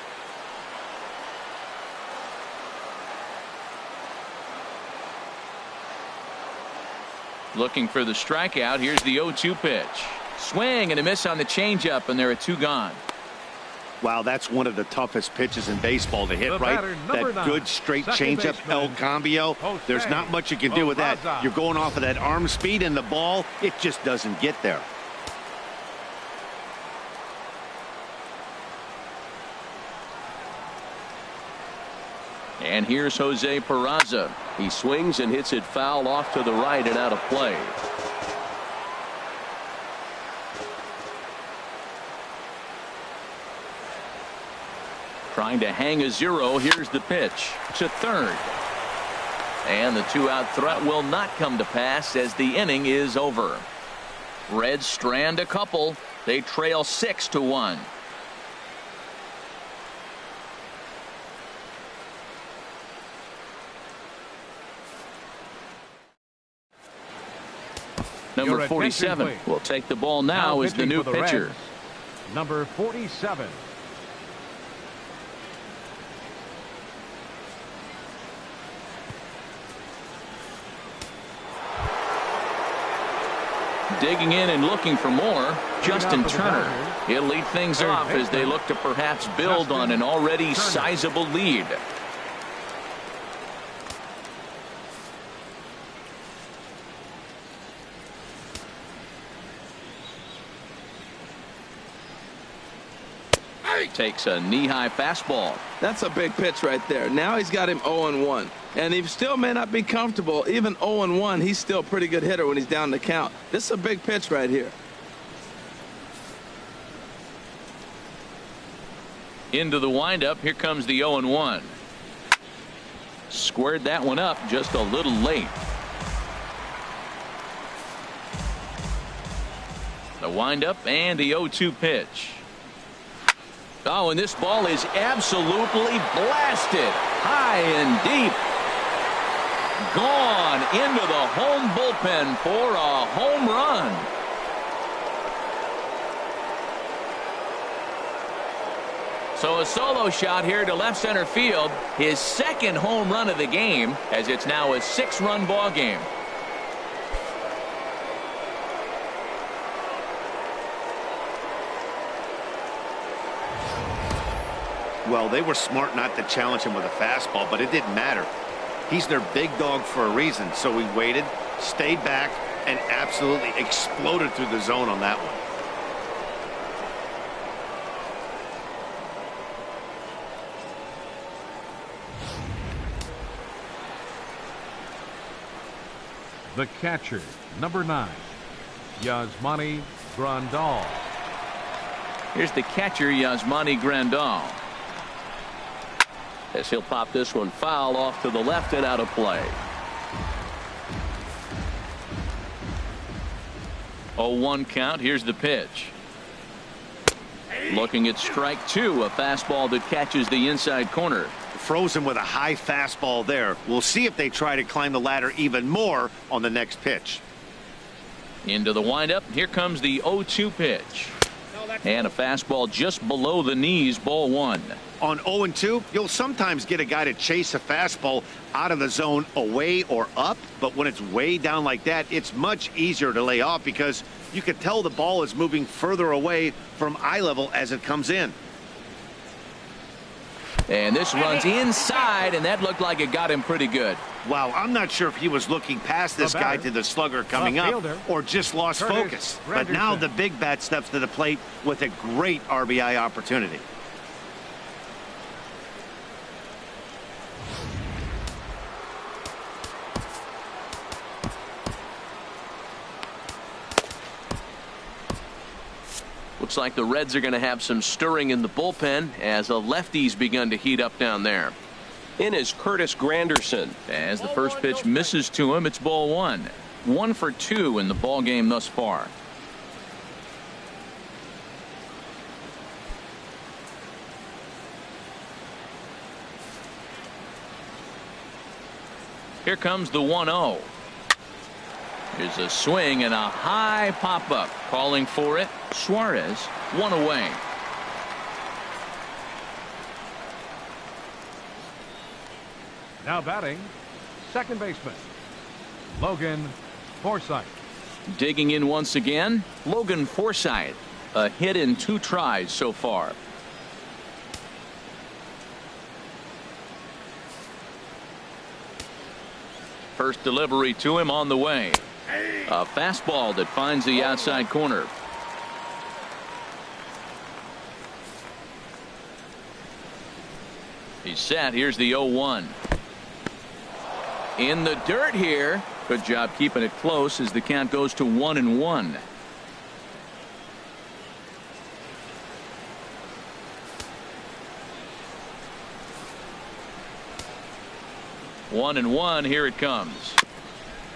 Looking for the strikeout. Here's the 0-2 pitch. Swing and a miss on the changeup, and there are 2 gone. Wow, that's one of the toughest pitches in baseball to hit, right? That good straight changeup, El Cambio. There's not much you can do with that. You're going off of that arm speed, and the ball, it just doesn't get there. And here's Jose Peraza. He swings and hits it foul off to the right and out of play. Trying to hang a 0. Here's the pitch to third. And the 2-out threat will not come to pass as the inning is over. Reds strand a couple. They trail 6-1. Number 47 will take the ball now as the new pitcher. Reds, number 47. Digging in and looking for more, Justin Turner. He'll lead things off as they look to perhaps build on an already sizable lead. Takes a knee-high fastball. That's a big pitch right there. Now he's got him 0-1. And he still may not be comfortable. Even 0-1, he's still a pretty good hitter when he's down the count. This is a big pitch right here. Into the windup. Here comes the 0-1. Squared that one up just a little late. The windup and the 0-2 pitch. Oh, and this ball is absolutely blasted high and deep. Gone into the home bullpen for a home run. So a solo shot here to left center field. His second home run of the game, as it's now a 6-run ball game. Well, they were smart not to challenge him with a fastball, but it didn't matter. He's their big dog for a reason, so he waited, stayed back, and absolutely exploded through the zone on that one. The catcher, number 9, Yasmani Grandal. Here's the catcher, Yasmani Grandal. As he'll pop this one foul off to the left and out of play. 0-1 count. Here's the pitch. Looking at strike 2, a fastball that catches the inside corner. Frozen with a high fastball there. We'll see if they try to climb the ladder even more on the next pitch. Into the windup. Here comes the 0-2 pitch. And a fastball just below the knees, ball 1. On 0-2, you'll sometimes get a guy to chase a fastball out of the zone away or up, but when it's way down like that, it's much easier to lay off because you can tell the ball is moving further away from eye level as it comes in. And this runs inside, and that looked like it got him pretty good. Wow, I'm not sure if he was looking past this guy to the slugger coming up or just lost focus. But now the big bat steps to the plate with a great RBI opportunity. Looks like the Reds are going to have some stirring in the bullpen as a lefty's begun to heat up down there. In is Curtis Granderson. As the first pitch misses to him, it's ball 1. 1 for 2 in the ball game thus far. Here comes the 1-0. Here's a swing and a high pop-up. Calling for it. Suarez, one away. Now batting, second baseman, Logan Forsythe. Digging in once again, Logan Forsythe. A hit in 2 tries so far. First delivery to him on the way. A fastball that finds the outside corner. He's set. Here's the 0-1. In the dirt here. Good job keeping it close as the count goes to 1-1. One and one. Here it comes.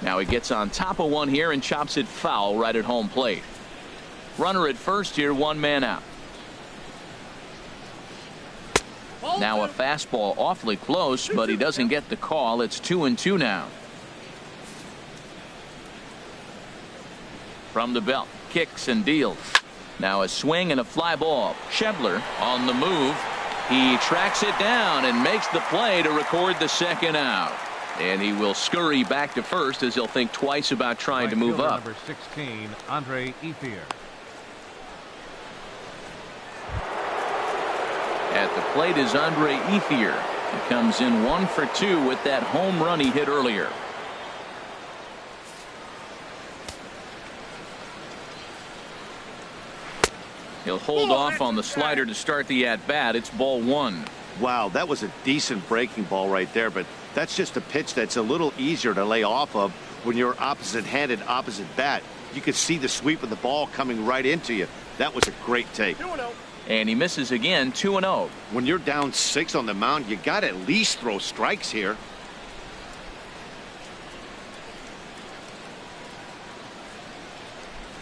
Now he gets on top of one here and chops it foul right at home plate. Runner at first here, 1 man out. Now a fastball awfully close, but he doesn't get the call. It's 2-2 now. From the belt, kicks and deals. Now a swing and a fly ball. Schebler on the move. He tracks it down and makes the play to record the second out. And he will scurry back to first as he'll think twice about trying to move up. Number 16, Andre Ethier. At the plate is Andre Ethier. He comes in 1 for 2 with that home run he hit earlier. He'll hold off on the slider to start the at-bat. It's ball 1. Wow, that was a decent breaking ball right there, but that's just a pitch that's a little easier to lay off of when you're opposite-handed, opposite bat. You could see the sweep of the ball coming right into you. That was a great take. 2-0. And he misses again, 2-0. When you're down 6 on the mound, you got to at least throw strikes here.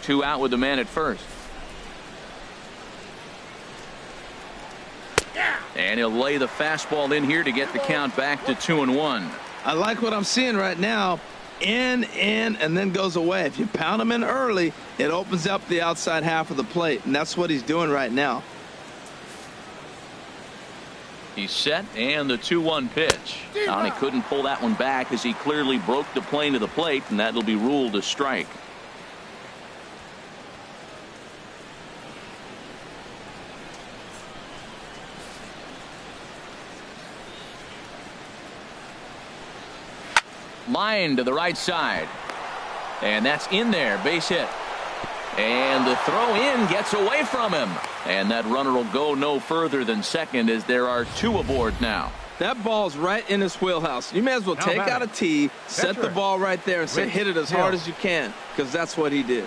Two out with the man at first. And he'll lay the fastball in here to get the count back to 2-1. I like what I'm seeing right now. In, and then goes away. If you pound him in early, it opens up the outside half of the plate, and that's what he's doing right now. He's set, and the 2-1 pitch. He couldn't pull that one back as he clearly broke the plane of the plate, and that'll be ruled a strike. Line to the right side. And that's in there. Base hit. And the throw in gets away from him. And that runner will go no further than second as there are 2 aboard now. That ball's right in his wheelhouse. You may as well take out a tee, set the ball right there, and say hit it as hard as you can, because that's what he did.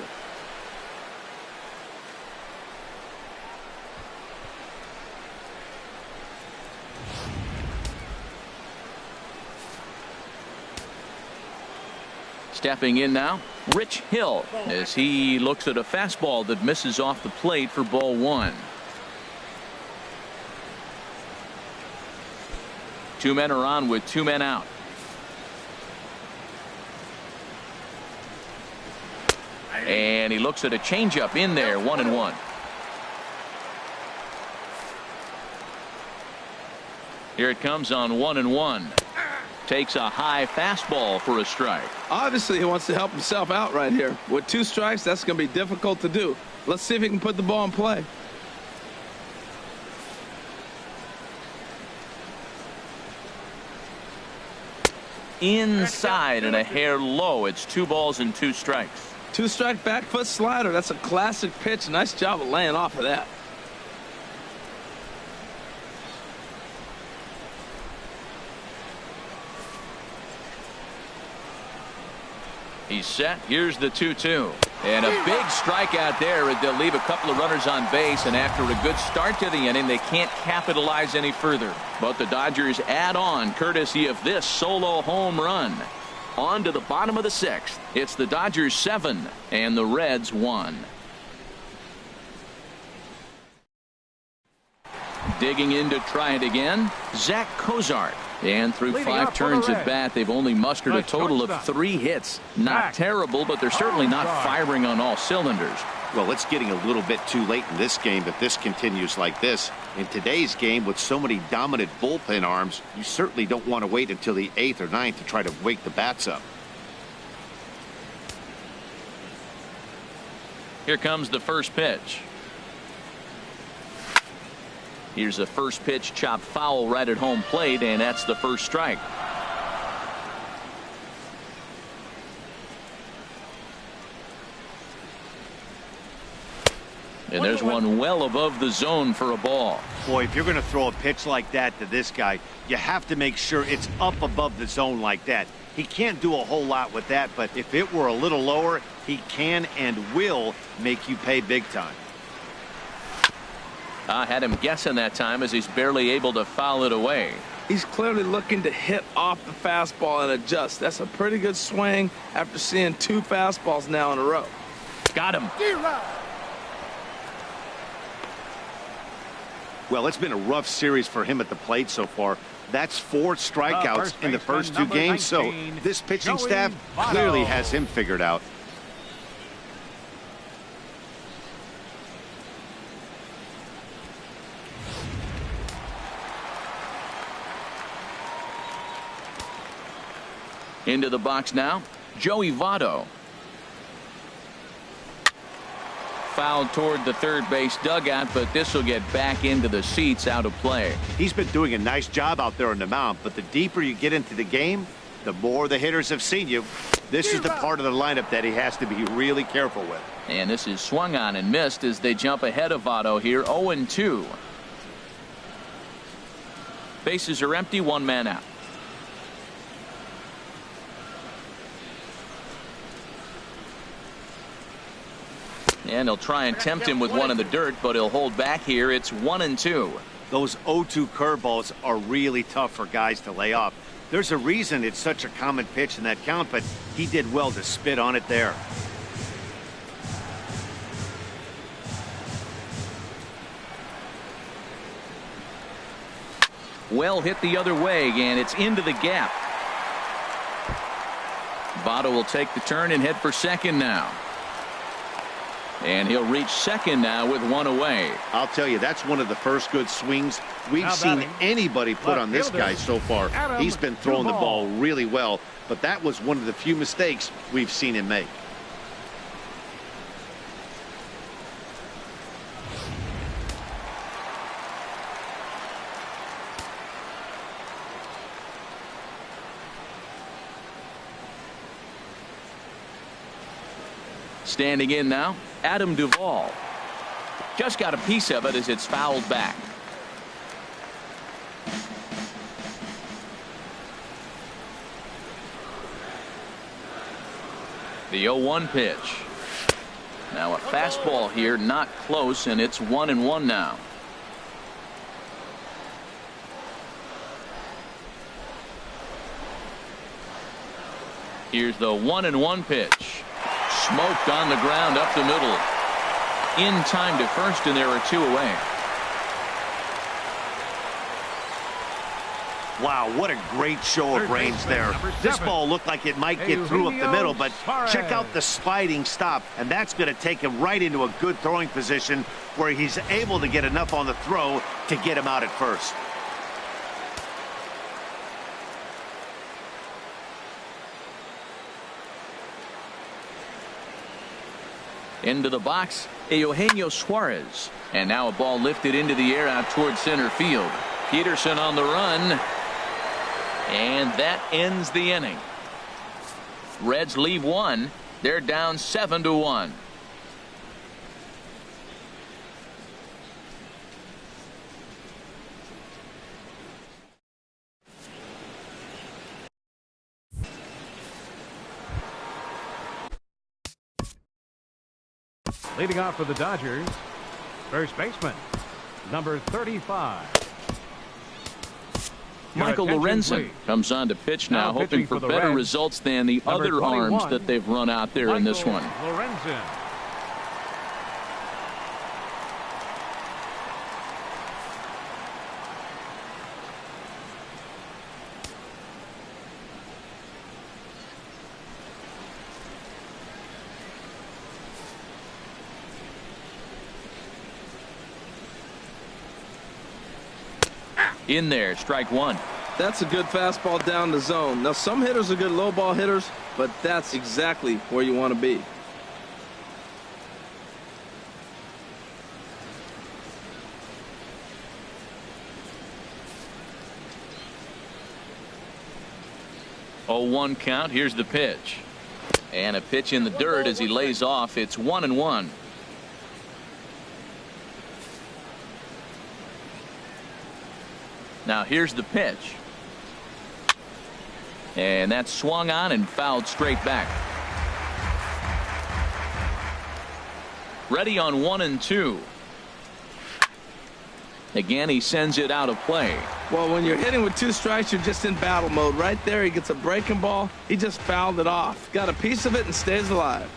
Stepping in now, Rich Hill, as he looks at a fastball that misses off the plate for ball 1. 2 men are on with 2 men out. And he looks at a changeup in there, 1-1. Here it comes on 1-1. Takes a high fastball for a strike. Obviously, he wants to help himself out right here. With 2 strikes, that's going to be difficult to do. Let's see if he can put the ball in play. Inside and a hair low. It's 2 balls and 2 strikes. 2-strike back foot slider. That's a classic pitch. Nice job of laying off of that. He's set. Here's the 2-2. And a big strikeout there. They'll leave a couple of runners on base, and after a good start to the inning, they can't capitalize any further. But the Dodgers add on courtesy of this solo home run. On to the bottom of the 6th. It's the Dodgers 7 and the Reds 1. Digging in to try it again, Zach Cozart. And through Leading 5 up for the turns at Reds, bat, they've only mustered a the total of shortstop. 3 hits. Not Back. terrible, but they're certainly not firing on all cylinders. Well, it's getting a little bit too late in this game if this continues like this. In today's game, with so many dominant bullpen arms, you certainly don't want to wait until the 8th or 9th to try to wake the bats up. Here comes the first pitch. Here's a first pitch chopped foul right at home plate, and that's the first strike. And there's one well above the zone for a ball. Boy, if you're going to throw a pitch like that to this guy, you have to make sure it's up above the zone like that. He can't do a whole lot with that, but if it were a little lower, he can and will make you pay big time. I had him guessing that time as he's barely able to foul it away. He's clearly looking to hit off the fastball and adjust. That's a pretty good swing after seeing 2 fastballs now in a row. Got him. Well, it's been a rough series for him at the plate so far. That's 4 strikeouts in the first 2 games, so this pitching staff clearly has him figured out. Into the box now, Joey Votto. Fouled toward the third base dugout, but this will get back into the seats, out of play. He's been doing a nice job out there on the mound, but the deeper you get into the game, the more the hitters have seen you. This is the part of the lineup that he has to be really careful with. And this is swung on and missed as they jump ahead of Votto here, 0-2. Bases are empty, 1 man out. And he'll try and tempt him with one in the dirt, but he'll hold back here. It's 1-2. Those 0-2 curveballs are really tough for guys to lay off. There's a reason it's such a common pitch in that count, but he did well to spit on it there. Well hit the other way, and it's into the gap. Votto will take the turn and head for second now. And he'll reach second now with 1 away. I'll tell you, that's one of the first good swings we've seen anybody put on this guy so far. He's been throwing the ball really well, but that was one of the few mistakes we've seen him make. Standing in now, Adam Duvall. Just got a piece of it as it's fouled back. The 0-1 pitch. Now a fastball here, not close, and it's 1-1 now. Here's the 1-1 pitch. Smoked on the ground up the middle. In time to first, and there are 2 away. Wow, what a great show of range there. This ball looked like it might get through up the middle, but check out the sliding stop, and that's going to take him right into a good throwing position where he's able to get enough on the throw to get him out at first. Into the box, Eugenio Suarez. And now a ball lifted into the air out towards center field. Peterson on the run. And that ends the inning. Reds leave 1. They're down 7-1. Leading off for the Dodgers, first baseman, number 35. Michael Lorenzen comes on to pitch now, hoping for better results than the other arms that they've run out there in this one. Lorenzen. In there, strike one. That's a good fastball down the zone. Now, some hitters are good low ball hitters, but that's exactly where you want to be. Oh, 1 count. Here's the pitch. And a pitch in the dirt as he lays off. It's 1-1. Now here's the pitch. And that's swung on and fouled straight back. Ready on 1-2. Again, he sends it out of play. Well, when you're hitting with 2 strikes, you're just in battle mode. Right there, he gets a breaking ball. He just fouled it off. Got a piece of it and stays alive.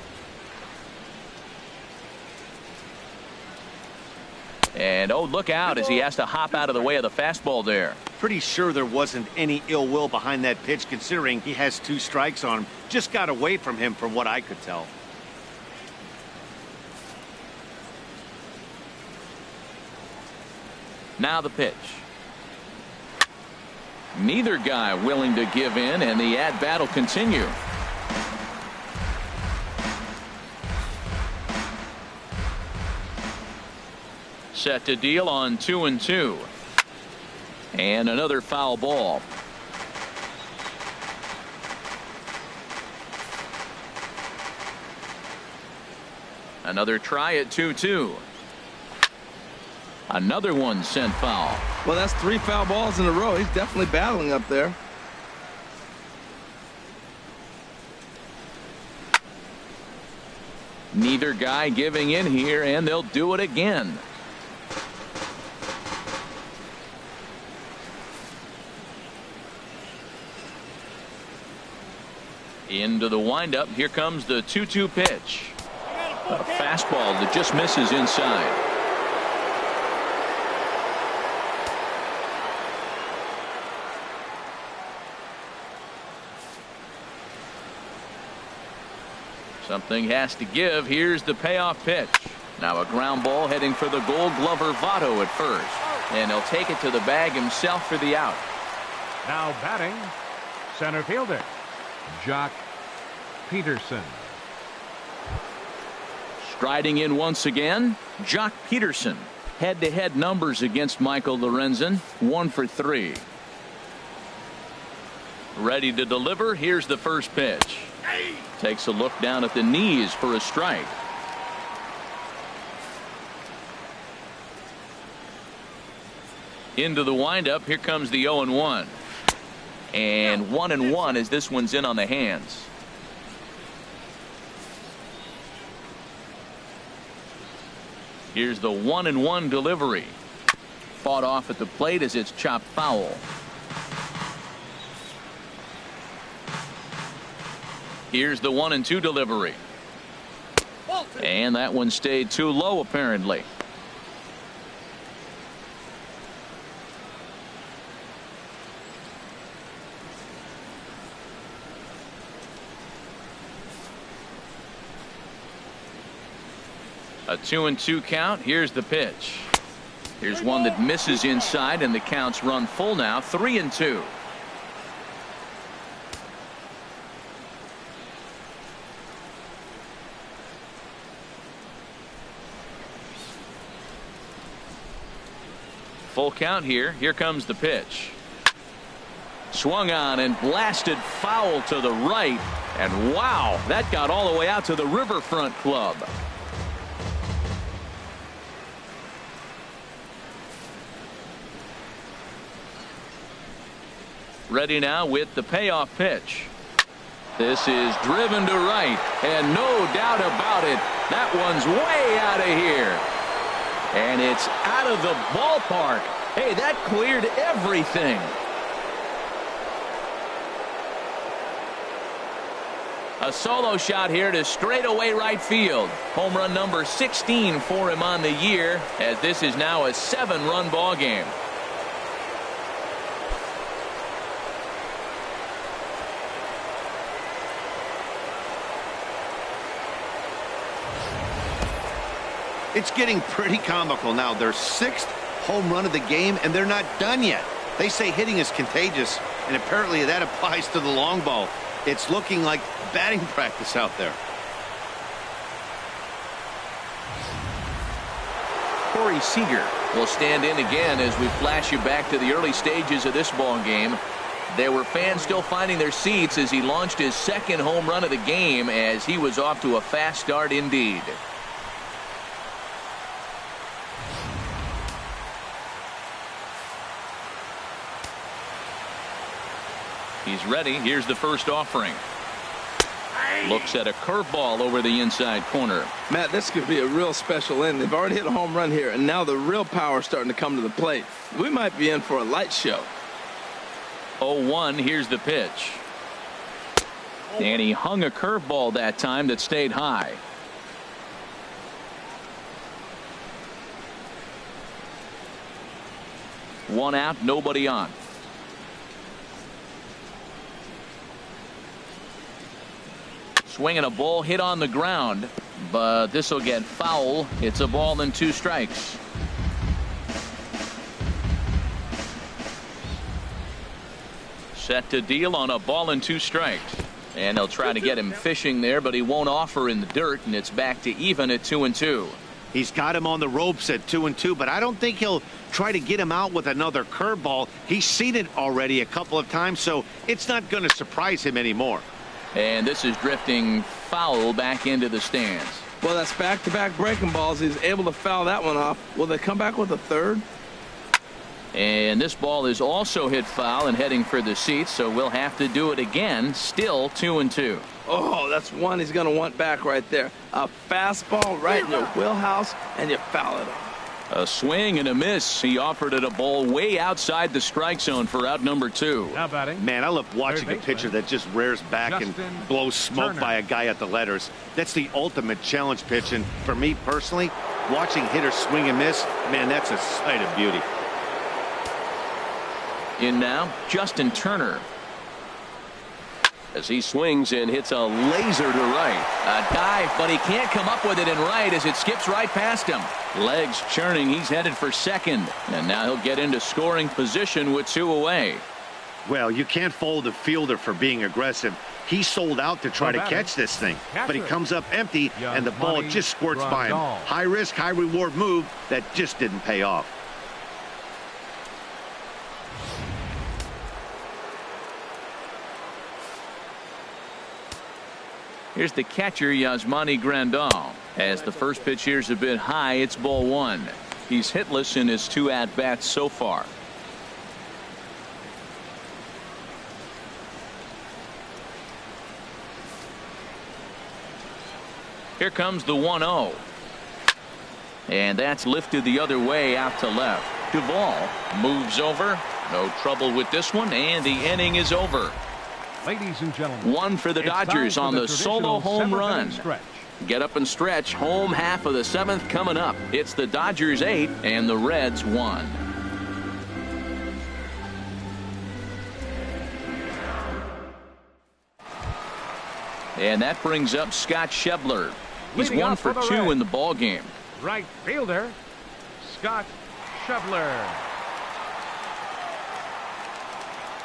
And, oh, look out as he has to hop out of the way of the fastball there. Pretty sure there wasn't any ill will behind that pitch, considering he has 2 strikes on him. Just got away from him from what I could tell. Now the pitch. Neither guy willing to give in, and the at-bat will continue. Set to deal on 2-2. And another foul ball. Another try at 2-2. Another one sent foul. Well, that's 3 foul balls in a row. He's definitely battling up there. Neither guy giving in here, and they'll do it again. Into the windup. Here comes the 2-2 pitch. A fastball that just misses inside. Something has to give. Here's the payoff pitch. Now a ground ball heading for the Gold Glover Votto at first. And he'll take it to the bag himself for the out. Now batting, center fielder, Jock Peterson. Striding in once again, Jock Peterson. Head-to-head numbers against Michael Lorenzen. 1 for 3. Ready to deliver. Here's the first pitch. Takes a look down at the knees for a strike. Into the windup. Here comes the 0-1. And 1-1 as this one's in on the hands. Here's the 1-1 delivery. Fought off at the plate as it's chopped foul. Here's the 1-2 delivery. And that one stayed too low, apparently. A 2-2 count. Here's the pitch. Here's one that misses inside, and the count's run full now. 3-2. Full count here. Here comes the pitch. Swung on and blasted foul to the right. And wow, that got all the way out to the Riverfront Club. Ready now with the payoff pitch. This is driven to right, and no doubt about it, that one's way out of here. And it's out of the ballpark. Hey, that cleared everything. A solo shot here to straightaway right field. Home run number 16 for him on the year, as this is now a 7-run ball game. It's getting pretty comical now. Their 6th home run of the game, and they're not done yet. They say hitting is contagious, and apparently that applies to the long ball. It's looking like batting practice out there. Corey Seager will stand in again as we flash you back to the early stages of this ball game. There were fans still finding their seats as he launched his second home run of the game, as he was off to a fast start indeed. He's ready. Here's the first offering. Looks at a curveball over the inside corner. Matt, this could be a real special inning. They've already hit a home run here, and now the real power is starting to come to the plate. We might be in for a light show. 0-1. Here's the pitch. And he hung a curveball that time that stayed high. One out, nobody on. Swinging a ball hit on the ground, but this will get foul. It's a ball and 2 strikes. Set to deal on a ball and 2 strikes. And they'll try to get him fishing there, but he won't offer in the dirt, and it's back to even at 2-2. He's got him on the ropes at 2-2, but I don't think he'll try to get him out with another curveball. He's seen it already a couple of times, so it's not going to surprise him anymore. And this is drifting foul back into the stands. Well, that's back-to-back breaking balls. He's able to foul that one off. Will they come back with a third? And this ball is also hit foul and heading for the seats, so we'll have to do it again. Still 2-2. Oh, that's one he's going to want back right there. A fastball right in your wheelhouse, and you foul it off. A swing and a miss. He offered it a ball way outside the strike zone for out number 2. Now batting. Man, I love watching a pitcher that just rears back and blows smoke by a guy at the letters. That's the ultimate challenge pitch, and for me personally, watching hitters swing and miss, man, that's a sight of beauty. In now, Justin Turner. As he swings and hits a laser to right. A dive, but he can't come up with it in right as it skips right past him. Legs churning. He's headed for second. And now he'll get into scoring position with 2 away. Well, you can't fault the fielder for being aggressive. He sold out to try to catch this thing, but he comes up empty, and the ball just squirts by him. High risk, high reward move that just didn't pay off. Here's the catcher, Yasmani Grandal. As the first pitch here's a bit high, it's ball 1. He's hitless in his 2 at-bats so far. Here comes the 1-0. And that's lifted the other way out to left. Duvall moves over. No trouble with this one, and the inning is over. Ladies and gentlemen, 1 for the Dodgers on the solo home run. Stretch. Get up and stretch. Home half of the 7th coming up. It's the Dodgers 8 and the Reds 1. And that brings up Scott Schebler. He's Leading 1 off for for the 2 Reds. in the ball game. Right fielder, Scott Schebler.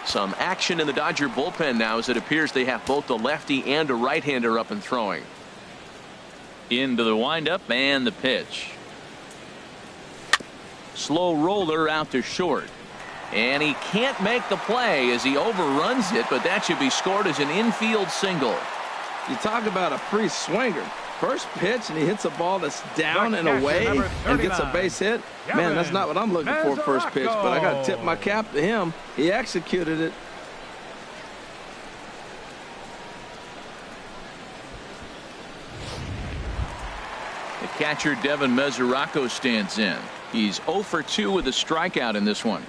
Some action in the Dodger bullpen now, as it appears they have both a lefty and a right-hander up and throwing. Into the windup and the pitch. Slow roller out to short. And he can't make the play as he overruns it, but that should be scored as an infield single. You talk about a free swinger. First pitch, and he hits a ball that's down The and catcher, away number and gets a 39. base hit. Man, that's not what I'm looking for first pitch, but I got to tip my cap to him. He executed it. The catcher, Devin Mesoraco, stands in. He's 0 for 2 with a strikeout in this one.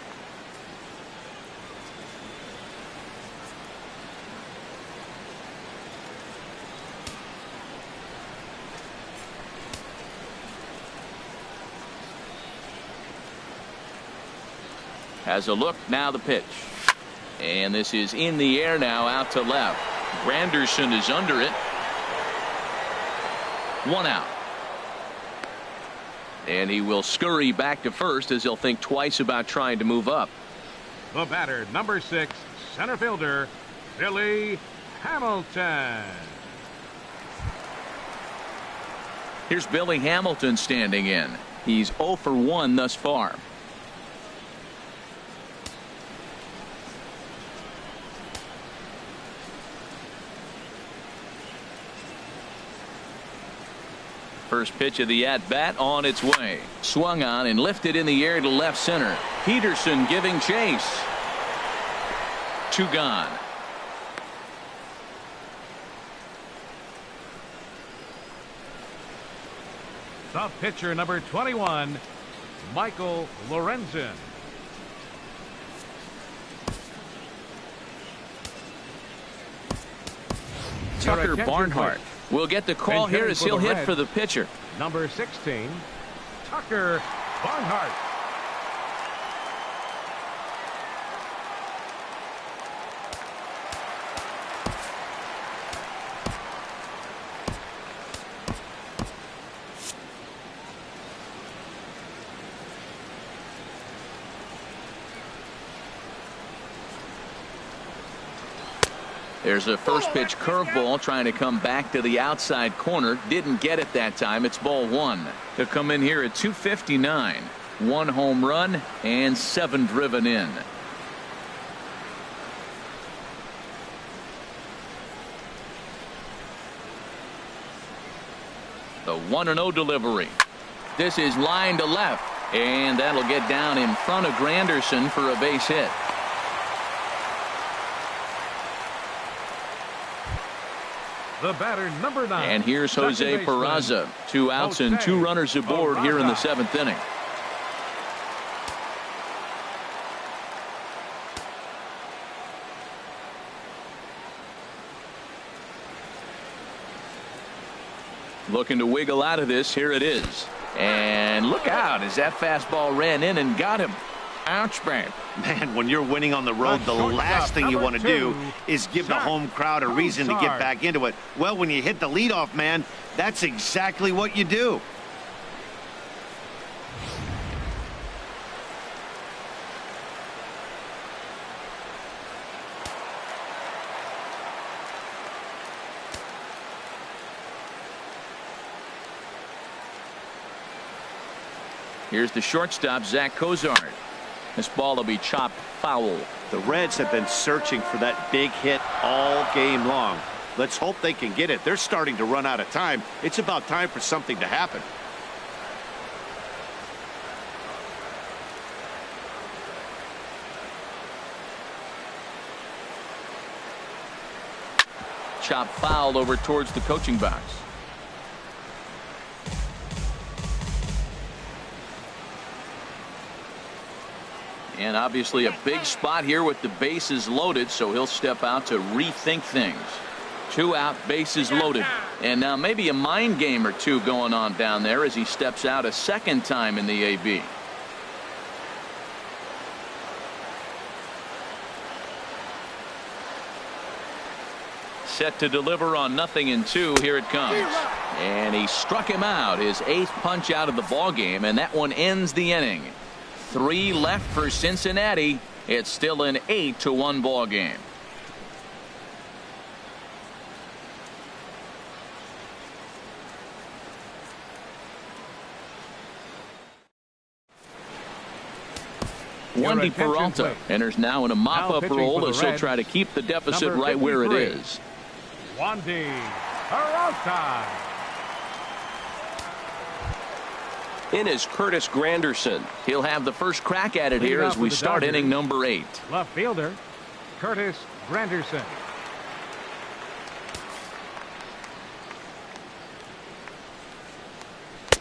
Has a look, now the pitch. And this is in the air now, out to left. Granderson is under it. 1 out. And he will scurry back to first as he'll think twice about trying to move up. The batter, number 6, center fielder, Billy Hamilton. Here's Billy Hamilton standing in. He's 0 for 1 thus far. First pitch of the at-bat on its way. Swung on and lifted in the air to left center. Peterson giving chase. 2 gone. The pitcher, number 21, Michael Lorenzen. Tucker Barnhart will get the call here as he'll hit for the pitcher. Number 16, Tucker Barnhart. There's a first pitch curveball trying to come back to the outside corner. Didn't get it that time. It's ball 1. To come in here at 259. 1 home run and 7 driven in. The 1-0 delivery. This is line to left. And that'll get down in front of Granderson for a base hit. The batter, number 9. And here's Jose Peraza. 2 outs and 2 runners aboard here in the 7th inning. Looking to wiggle out of this. Here it is. And look out as that fastball ran in and got him. Ouch, man. Man, when you're winning on the road, the last thing you want to do is give the home crowd a reason to get back into it. Well, when you hit the leadoff man, that's exactly what you do. Here's the shortstop, Zach Cozart. This ball will be chopped foul. The Reds have been searching for that big hit all game long. Let's hope they can get it. They're starting to run out of time. It's about time for something to happen. Chop foul over towards the coaching box. And obviously a big spot here with the bases loaded, so he'll step out to rethink things. 2 out, bases loaded. And now maybe a mind game or 2 going on down there as he steps out a second time in the AB. Set to deliver on 0-2. Here it comes. And he struck him out, his 8th punch out of the ball game, and that one ends the inning. 3 left for Cincinnati. It's still an 8-1 ball game. Wendy Peralta enters now in a mop-up role as he'll try to keep the deficit right where it is. Wendy Peralta. In is Curtis Granderson. He'll have the first crack at it here as we start inning number 8. Left fielder Curtis Granderson.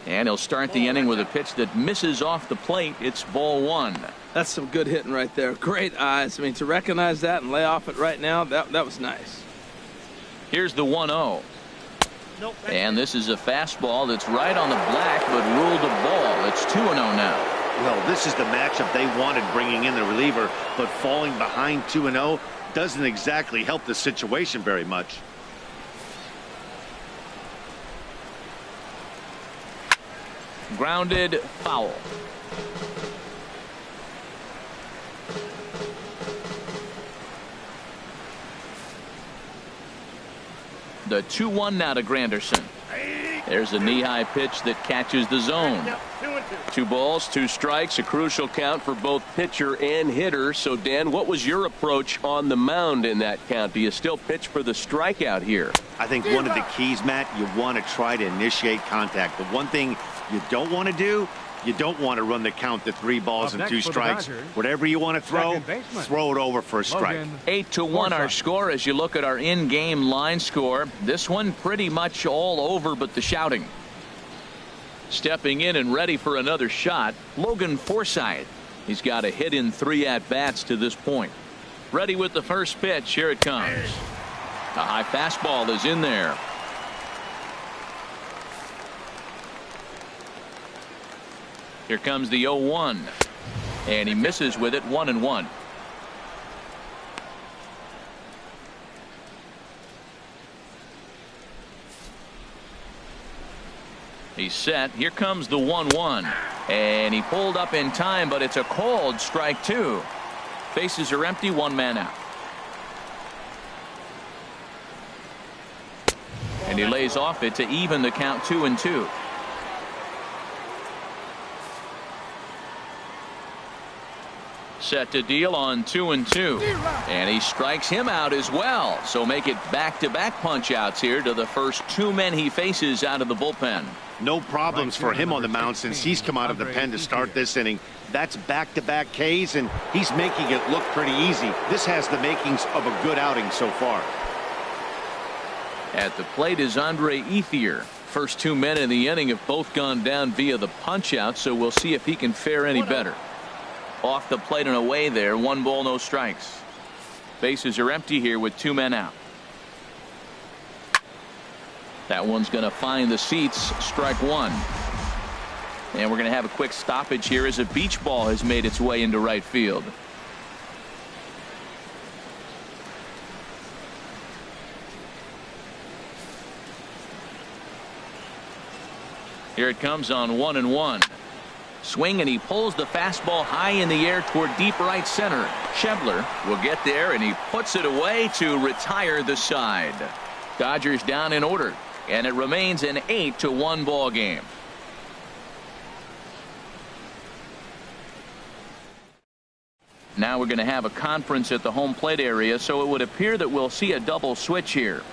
And he'll start the inning with a pitch that misses off the plate. It's ball 1. That's some good hitting right there. Great eyes. I mean, to recognize that and lay off it right now, that was nice. Here's the 1-0. And this is a fastball that's right on the black, but ruled a ball. It's 2-0 now. Well, this is the matchup they wanted, bringing in the reliever, but falling behind 2-0 doesn't exactly help the situation very much. Grounded foul. a 2-1 now to Granderson. There's a knee-high pitch that catches the zone. 2 2 balls, 2 strikes, a crucial count for both pitcher and hitter. So, Dan, what was your approach on the mound in that count? Do you still pitch for the strikeout here? I think one of the keys, Matt, you want to try to initiate contact. The one thing you don't want to do, you don't want to run the count to 3 balls and 2 strikes. Whatever you want to throw, throw it over for a strike. 8-1 our score as you look at our in-game line score. This one pretty much all over but the shouting. Stepping in and ready for another shot, Logan Forsythe. He's got a hit in 3 at-bats to this point. Ready with the first pitch. Here it comes. A high fastball is in there. Here comes the 0-1. And he misses with it, 1-1. He's set. Here comes the 1-1. And he pulled up in time, but it's a called strike 2. Bases are empty, 1 man out. And he lays off it to even the count 2-2. Set to deal on 2-2. And he strikes him out as well. So make it back-to-back punch outs here to the first 2 men he faces out of the bullpen. No problems for him on the mound since he's come out of the pen to start this inning. That's back-to-back Ks, and he's making it look pretty easy. This has the makings of a good outing so far. At the plate is Andre Ethier. First 2 men in the inning have both gone down via the punch out, so we'll see if he can fare any better. Off the plate and away there, 1 ball, no strikes. Bases are empty here with 2 men out. That one's going to find the seats. Strike 1. And we're going to have a quick stoppage here as a beach ball has made its way into right field. Here it comes on 1-1. Swing, and he pulls the fastball high in the air toward deep right center. Schebler will get there, and he puts it away to retire the side. Dodgers down in order, and it remains an 8-1 ball game. Now we're going to have a conference at the home plate area, so it would appear that we'll see a double switch here.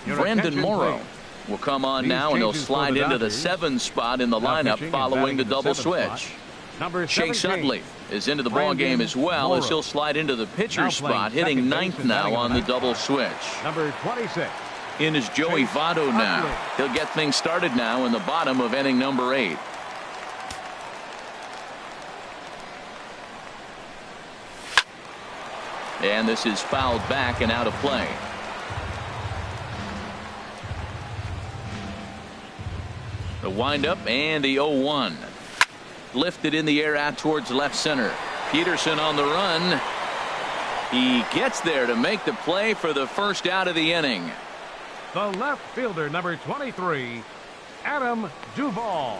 Brandon Morrow will come on now, and he'll slide into the 7 spot in the lineup following the double switch. Chase Utley is into the ball game as well, as he'll slide into the pitcher's spot, hitting 9th now on the double switch. Number 26. In is Joey Votto now. He'll get things started now in the bottom of inning number 8. And this is fouled back and out of play. The windup and the 0-1. Lifted in the air out towards left center. Peterson on the run. He gets there to make the play for the first out of the inning. The left fielder, number 23, Adam Duvall.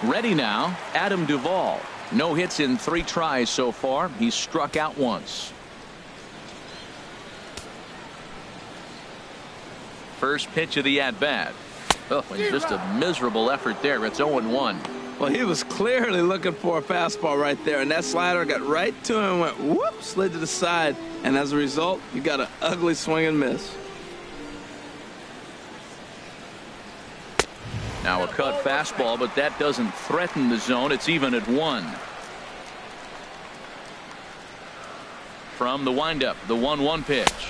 Ready now, Adam Duvall. No hits in 3 tries so far. He's struck out once. First pitch of the at-bat. Oh, and just a miserable effort there. It's 0-1. Well, he was clearly looking for a fastball right there, and that slider got right to him and went whoop, slid to the side, and as a result, you got an ugly swing and miss. Now a cut fastball, but that doesn't threaten the zone. It's even at 1. From the windup, the 1-1 pitch.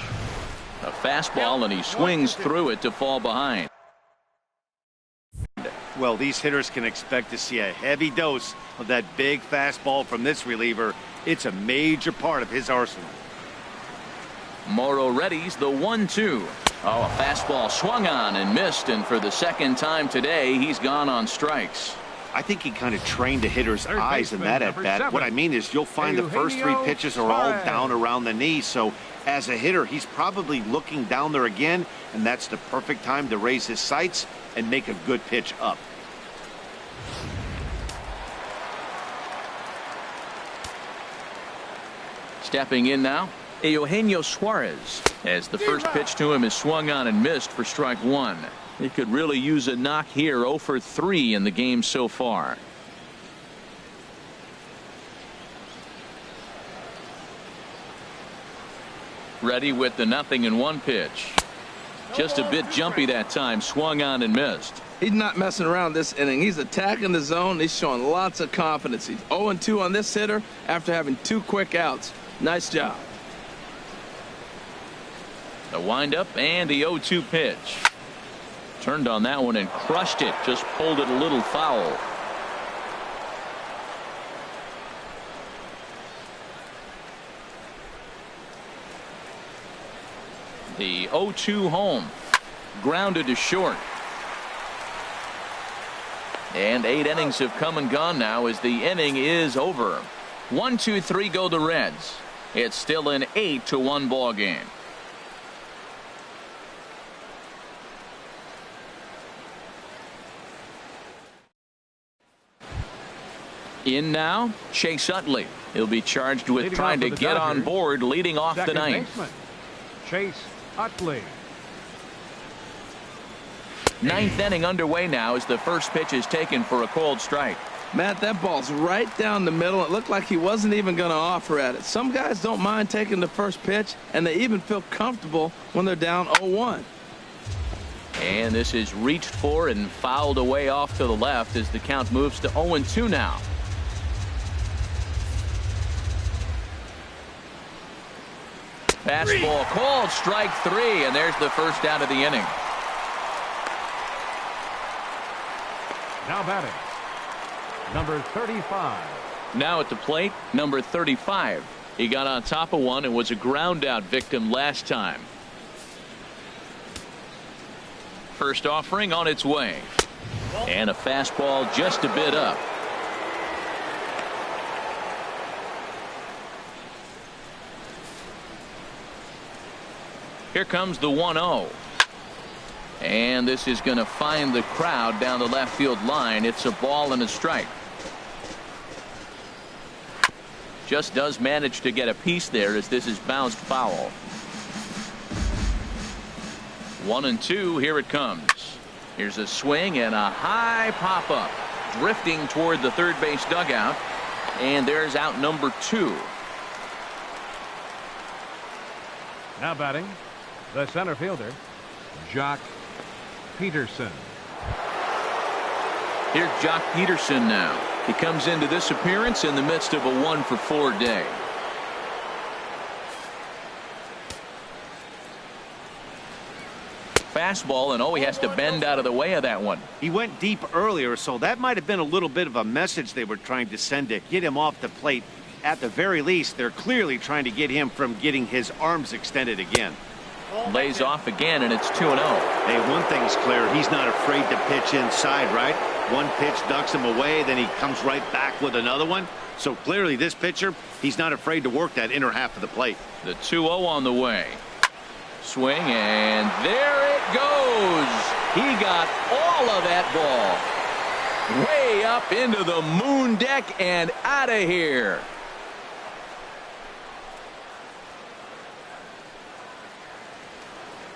A fastball, and he swings through it to fall behind. Well, these hitters can expect to see a heavy dose of that big fastball from this reliever. It's a major part of his arsenal. Morrow readies the 1-2. Oh, a fastball swung on and missed, and for the 2nd time today, he's gone on strikes. I think he kind of trained the hitter's eyes in that at-bat. What I mean is you'll find the first 3 pitches are all down around the knee, so as a hitter, he's probably looking down there again, and that's the perfect time to raise his sights and make a good pitch up. Stepping in now, Eugenio Suarez, as the first pitch to him is swung on and missed for strike one. He could really use a knock here. 0 for 3 in the game so far. Ready with the 0-1 pitch. Just a bit jumpy that time. Swung on and missed. He's not messing around this inning. He's attacking the zone. He's showing lots of confidence. He's 0-2 on this hitter after having 2 quick outs. Nice job. The windup and the 0-2 pitch. Turned on that one and crushed it. Just pulled it a little foul. The 0-2 home. Grounded to short. And 8 innings have come and gone now as the inning is over. 1, 2, 3 go the Reds. It's still an 8-1 ball game. In now, Chase Utley. He'll be charged with Leading trying to off for the get on Dodgers, board, leading off the second ninth. baseman, Chase Utley. 9th inning underway now as the first pitch is taken for a called strike. Matt, that ball's right down the middle. It looked like he wasn't even going to offer at it. Some guys don't mind taking the first pitch, and they even feel comfortable when they're down 0-1. And this is reached for and fouled away off to the left as the count moves to 0-2 now. Fastball called, strike 3, and there's the first out of the inning. Now batting, number 35. Now at the plate, number 35. He got on top of one and was a ground out victim last time. First offering on its way. And a fastball just a bit up. Here comes the 1-0. And this is going to find the crowd down the left field line. It's a ball and a strike. Just does manage to get a piece there as this is bounced foul. 1-2. Here it comes. Here's a swing and a high pop up. Drifting toward the third base dugout. And there's out number 2. Now batting, the center fielder, Jock Peterson. Here's Jock Peterson now. He comes into this appearance in the midst of a 1-for-4 day. Fastball, and he has to bend out of the way of that one. He went deep earlier, so that might have been a little bit of a message they were trying to send to get him off the plate. At the very least, they're clearly trying to get him from getting his arms extended again. Lays off again, and it's 2-0. Hey, one thing's clear. He's not afraid to pitch inside, right? One pitch ducks him away, then he comes right back with another one. So clearly this pitcher, he's not afraid to work that inner half of the plate. The 2-0 on the way. Swing, and there it goes. He got all of that ball. Way up into the moon deck and out of here.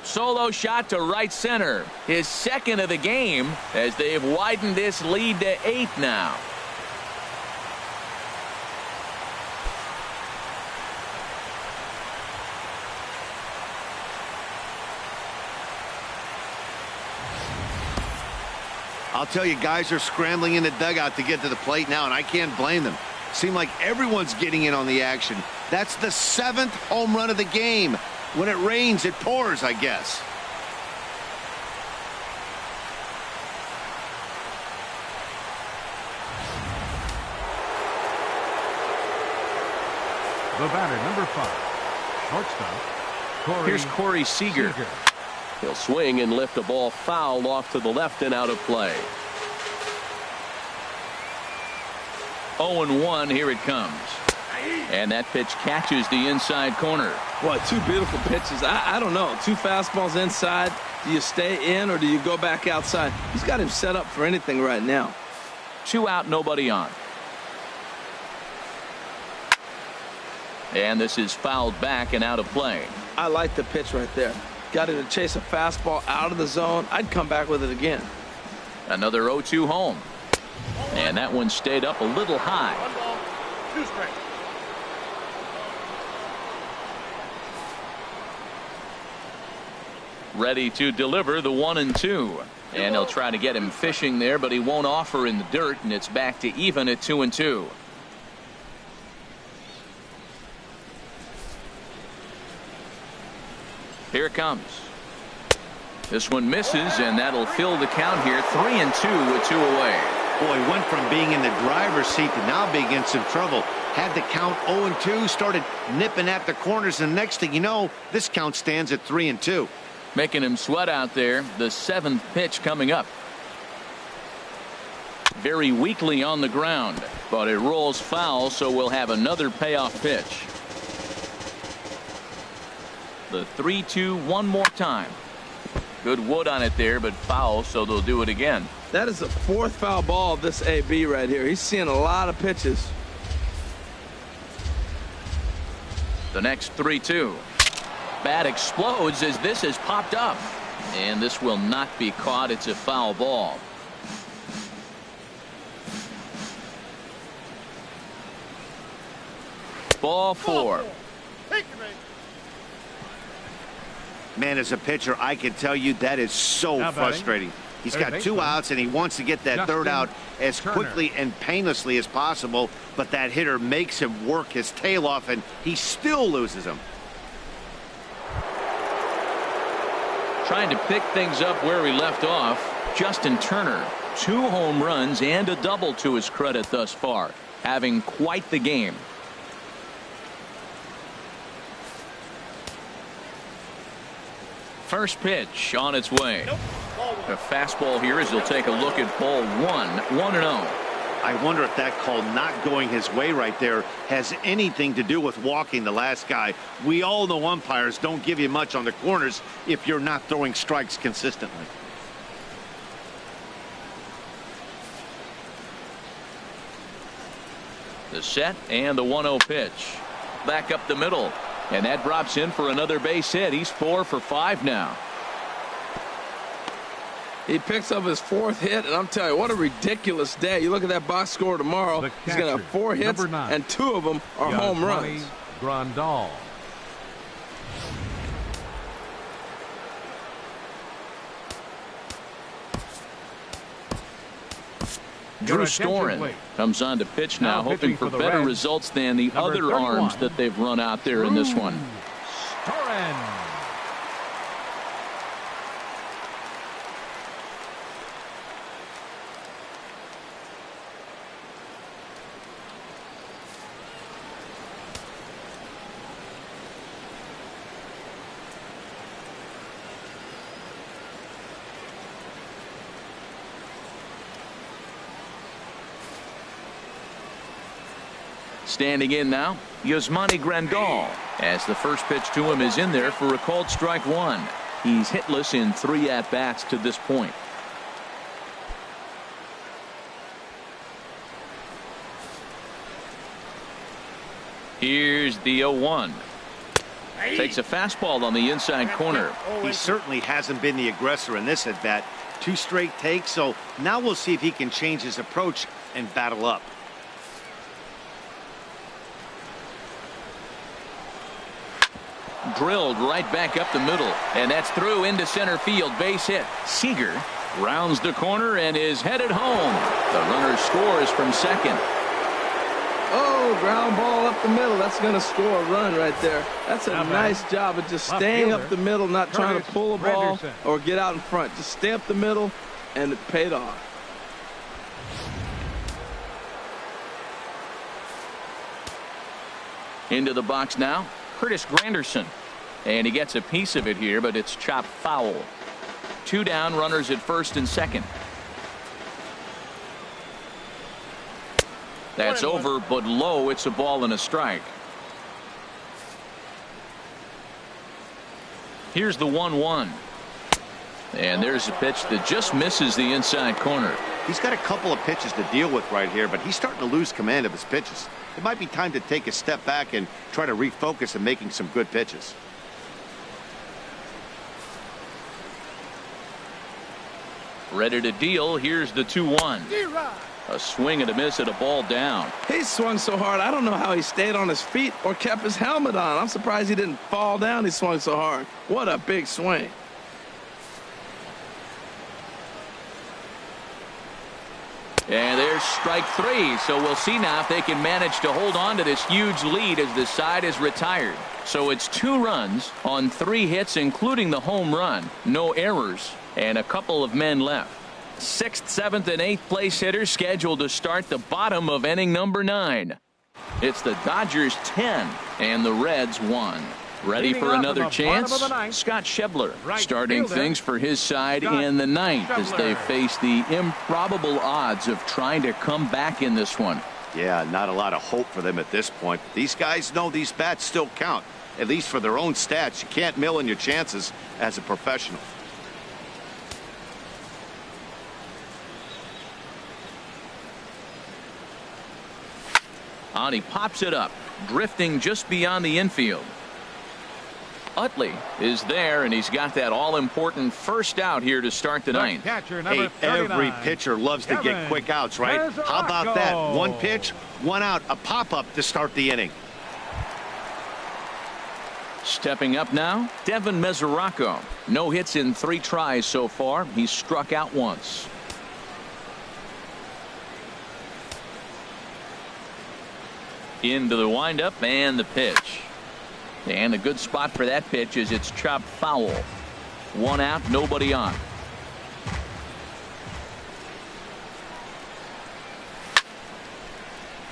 Solo shot to right center. His second of the game as they've widened this lead to 8 now. I'll tell you, guys are scrambling in the dugout to get to the plate now, and I can't blame them. Seem like everyone's getting in on the action. That's the 7th home run of the game. When it rains, it pours, I guess. The batter, number 5, shortstop, Here's Corey Seager. He'll swing and lift a ball foul off to the left and out of play. 0-1. Here it comes. And that pitch catches the inside corner. Boy, 2 beautiful pitches. I don't know. 2 fastballs inside. Do you stay in or do you go back outside? He's got him set up for anything right now. 2 out, nobody on. And this is fouled back and out of play. I like the pitch right there. Got him to chase a fastball out of the zone. I'd come back with it again. Another 0-2 home. And that one stayed up a little high. 1 ball, 2 strikes. Ready to deliver the 1-2. And he'll try to get him fishing there, but he won't offer in the dirt, and it's back to even at 2-2. Here it comes. This one misses, and that'll fill the count here. 3-2 with 2 away. Boy, went from being in the driver's seat to now being in some trouble. Had the count 0-2, started nipping at the corners, and next thing you know, this count stands at 3-2. Making him sweat out there. The 7th pitch coming up. Very weakly on the ground, but it rolls foul, so we'll have another payoff pitch. The 3-2 one more time. Good wood on it there, but foul, so they'll do it again. That is the 4th foul ball of this AB right here. He's seeing a lot of pitches. The next 3-2. Bat explodes as this has popped up. And this will not be caught. It's a foul ball. Ball 4. Take your man. Man, as a pitcher, I can tell you that is so frustrating. He's got 2 outs, and he wants to get that 3rd out as quickly and painlessly as possible, but that hitter makes him work his tail off, and he still loses him. Trying to pick things up where we left off. Justin Turner, 2 home runs and a double to his credit thus far, having quite the game. First pitch on its way. Nope. Ball 1. A fastball here as he'll take a look at ball 1-0. I wonder if that call not going his way right there has anything to do with walking the last guy. We all know umpires don't give you much on the corners if you're not throwing strikes consistently. The set and the 1-0 pitch. Back up the middle. And that drops in for another base hit. He's 4 for 5 now. He picks up his 4th hit, and I'm telling you, what a ridiculous day. You look at that box score tomorrow, he's going to have 4 hits, and 2 of them are home runs. Grandal. Drew Storen comes on to pitch now, hoping for better results than the other arms that they've run out there in this one. Storen. Standing in now, Yasmani Grandal, as the first pitch to him is in there for a called strike 1. He's hitless in 3 at-bats to this point. Here's the 0-1. Takes a fastball on the inside corner. He certainly hasn't been the aggressor in this at-bat. 2 straight takes, so now we'll see if he can change his approach and battle up. Drilled right back up the middle, and that's through into center field. Base hit. Seager rounds the corner and is headed home. The runner scores from second. Oh, ground ball up the middle. That's going to score a run right there. That's a nice job of just staying up the middle, not trying to pull a ball or get out in front. Just stay up the middle, and it paid off. Into the box now, Curtis Granderson. And he gets a piece of it here, but it's chopped foul. 2 down, runners at first and second. That's over, but low. It's a ball and a strike. Here's the 1-1. And there's a pitch that just misses the inside corner. He's got a couple of pitches to deal with right here, but he's starting to lose command of his pitches. It might be time to take a step back and try to refocus on making some good pitches. Ready to deal. Here's the 2-1. A swing and a miss at a ball down. He swung so hard, I don't know how he stayed on his feet or kept his helmet on. I'm surprised he didn't fall down. He swung so hard. What a big swing. And there's strike 3. So we'll see now if they can manage to hold on to this huge lead as the side is retired. So it's 2 runs on 3 hits, including the home run. No errors and a couple of men left. 6th, 7th, and 8th place hitters scheduled to start the bottom of inning number 9. It's the Dodgers 10 and the Reds 1. Ready for another chance? Scott Schebler starting things for his side in the 9th as they face the improbable odds of trying to come back in this one. Yeah, not a lot of hope for them at this point. These guys know these bats still count, at least for their own stats. You can't mill in your chances as a professional. On he pops it up, drifting just beyond the infield. Utley is there, and he's got that all-important first out here to start the 9th. Hey, every pitcher loves to get quick outs, right? How about that? 1 pitch, 1 out, a pop-up to start the inning. Stepping up now, Devin Mesoraco. No hits in 3 tries so far. He's struck out once. Into the windup and the pitch. And a good spot for that pitch is it's chopped foul. 1 out, nobody on.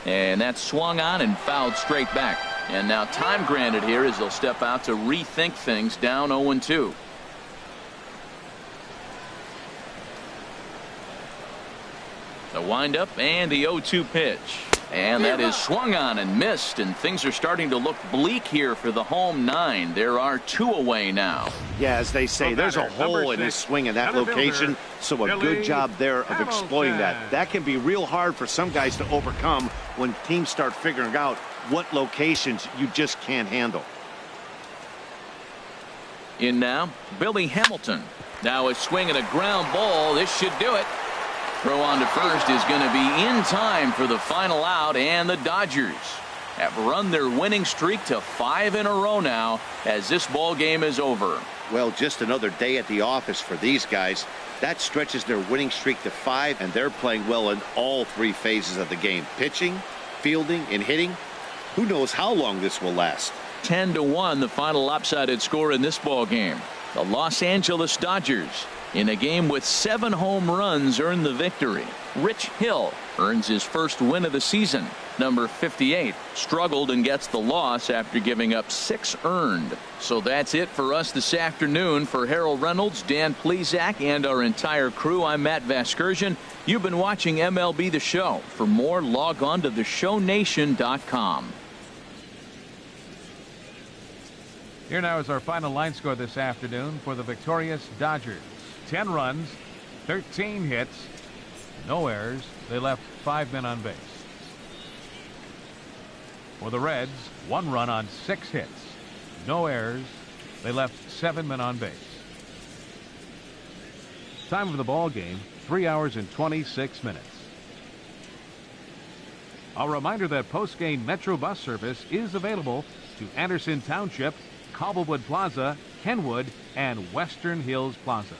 And that's swung on and fouled straight back. And now time granted here as they'll step out to rethink things down 0-2. The windup and the 0-2 pitch. And that is swung on and missed, and things are starting to look bleak here for the home 9. There are 2 away now. Yeah, as they say, there's a hole in his swing in that location, so a good job there of exploiting that. That can be real hard for some guys to overcome when teams start figuring out what locations you just can't handle. In now, Billy Hamilton. Now a swing and a ground ball. This should do it. Throw on to first is going to be in time for the final out, and the Dodgers have run their winning streak to 5 in a row now as this ball game is over. Well, just another day at the office for these guys. That stretches their winning streak to 5, and they're playing well in all 3 phases of the game. Pitching, fielding, and hitting. Who knows how long this will last. 10-1 the final lopsided score in this ball game. The Los Angeles Dodgers, in a game with 7 home runs, earned the victory. Rich Hill earns his first win of the season. Number 58 struggled and gets the loss after giving up 6 earned. So that's it for us this afternoon. For Harold Reynolds, Dan Plesac, and our entire crew, I'm Matt Vasgersian. You've been watching MLB The Show. For more, log on to theshownation.com. Here now is our final line score this afternoon for the victorious Dodgers. 10 runs, 13 hits, no errors. They left 5 men on base. For the Reds, 1 run on 6 hits, no errors. They left 7 men on base. Time of the ball game, 3 hours and 26 minutes. A reminder that post-game Metro bus service is available to Anderson Township, Cobblewood Plaza, Kenwood, and Western Hills Plaza.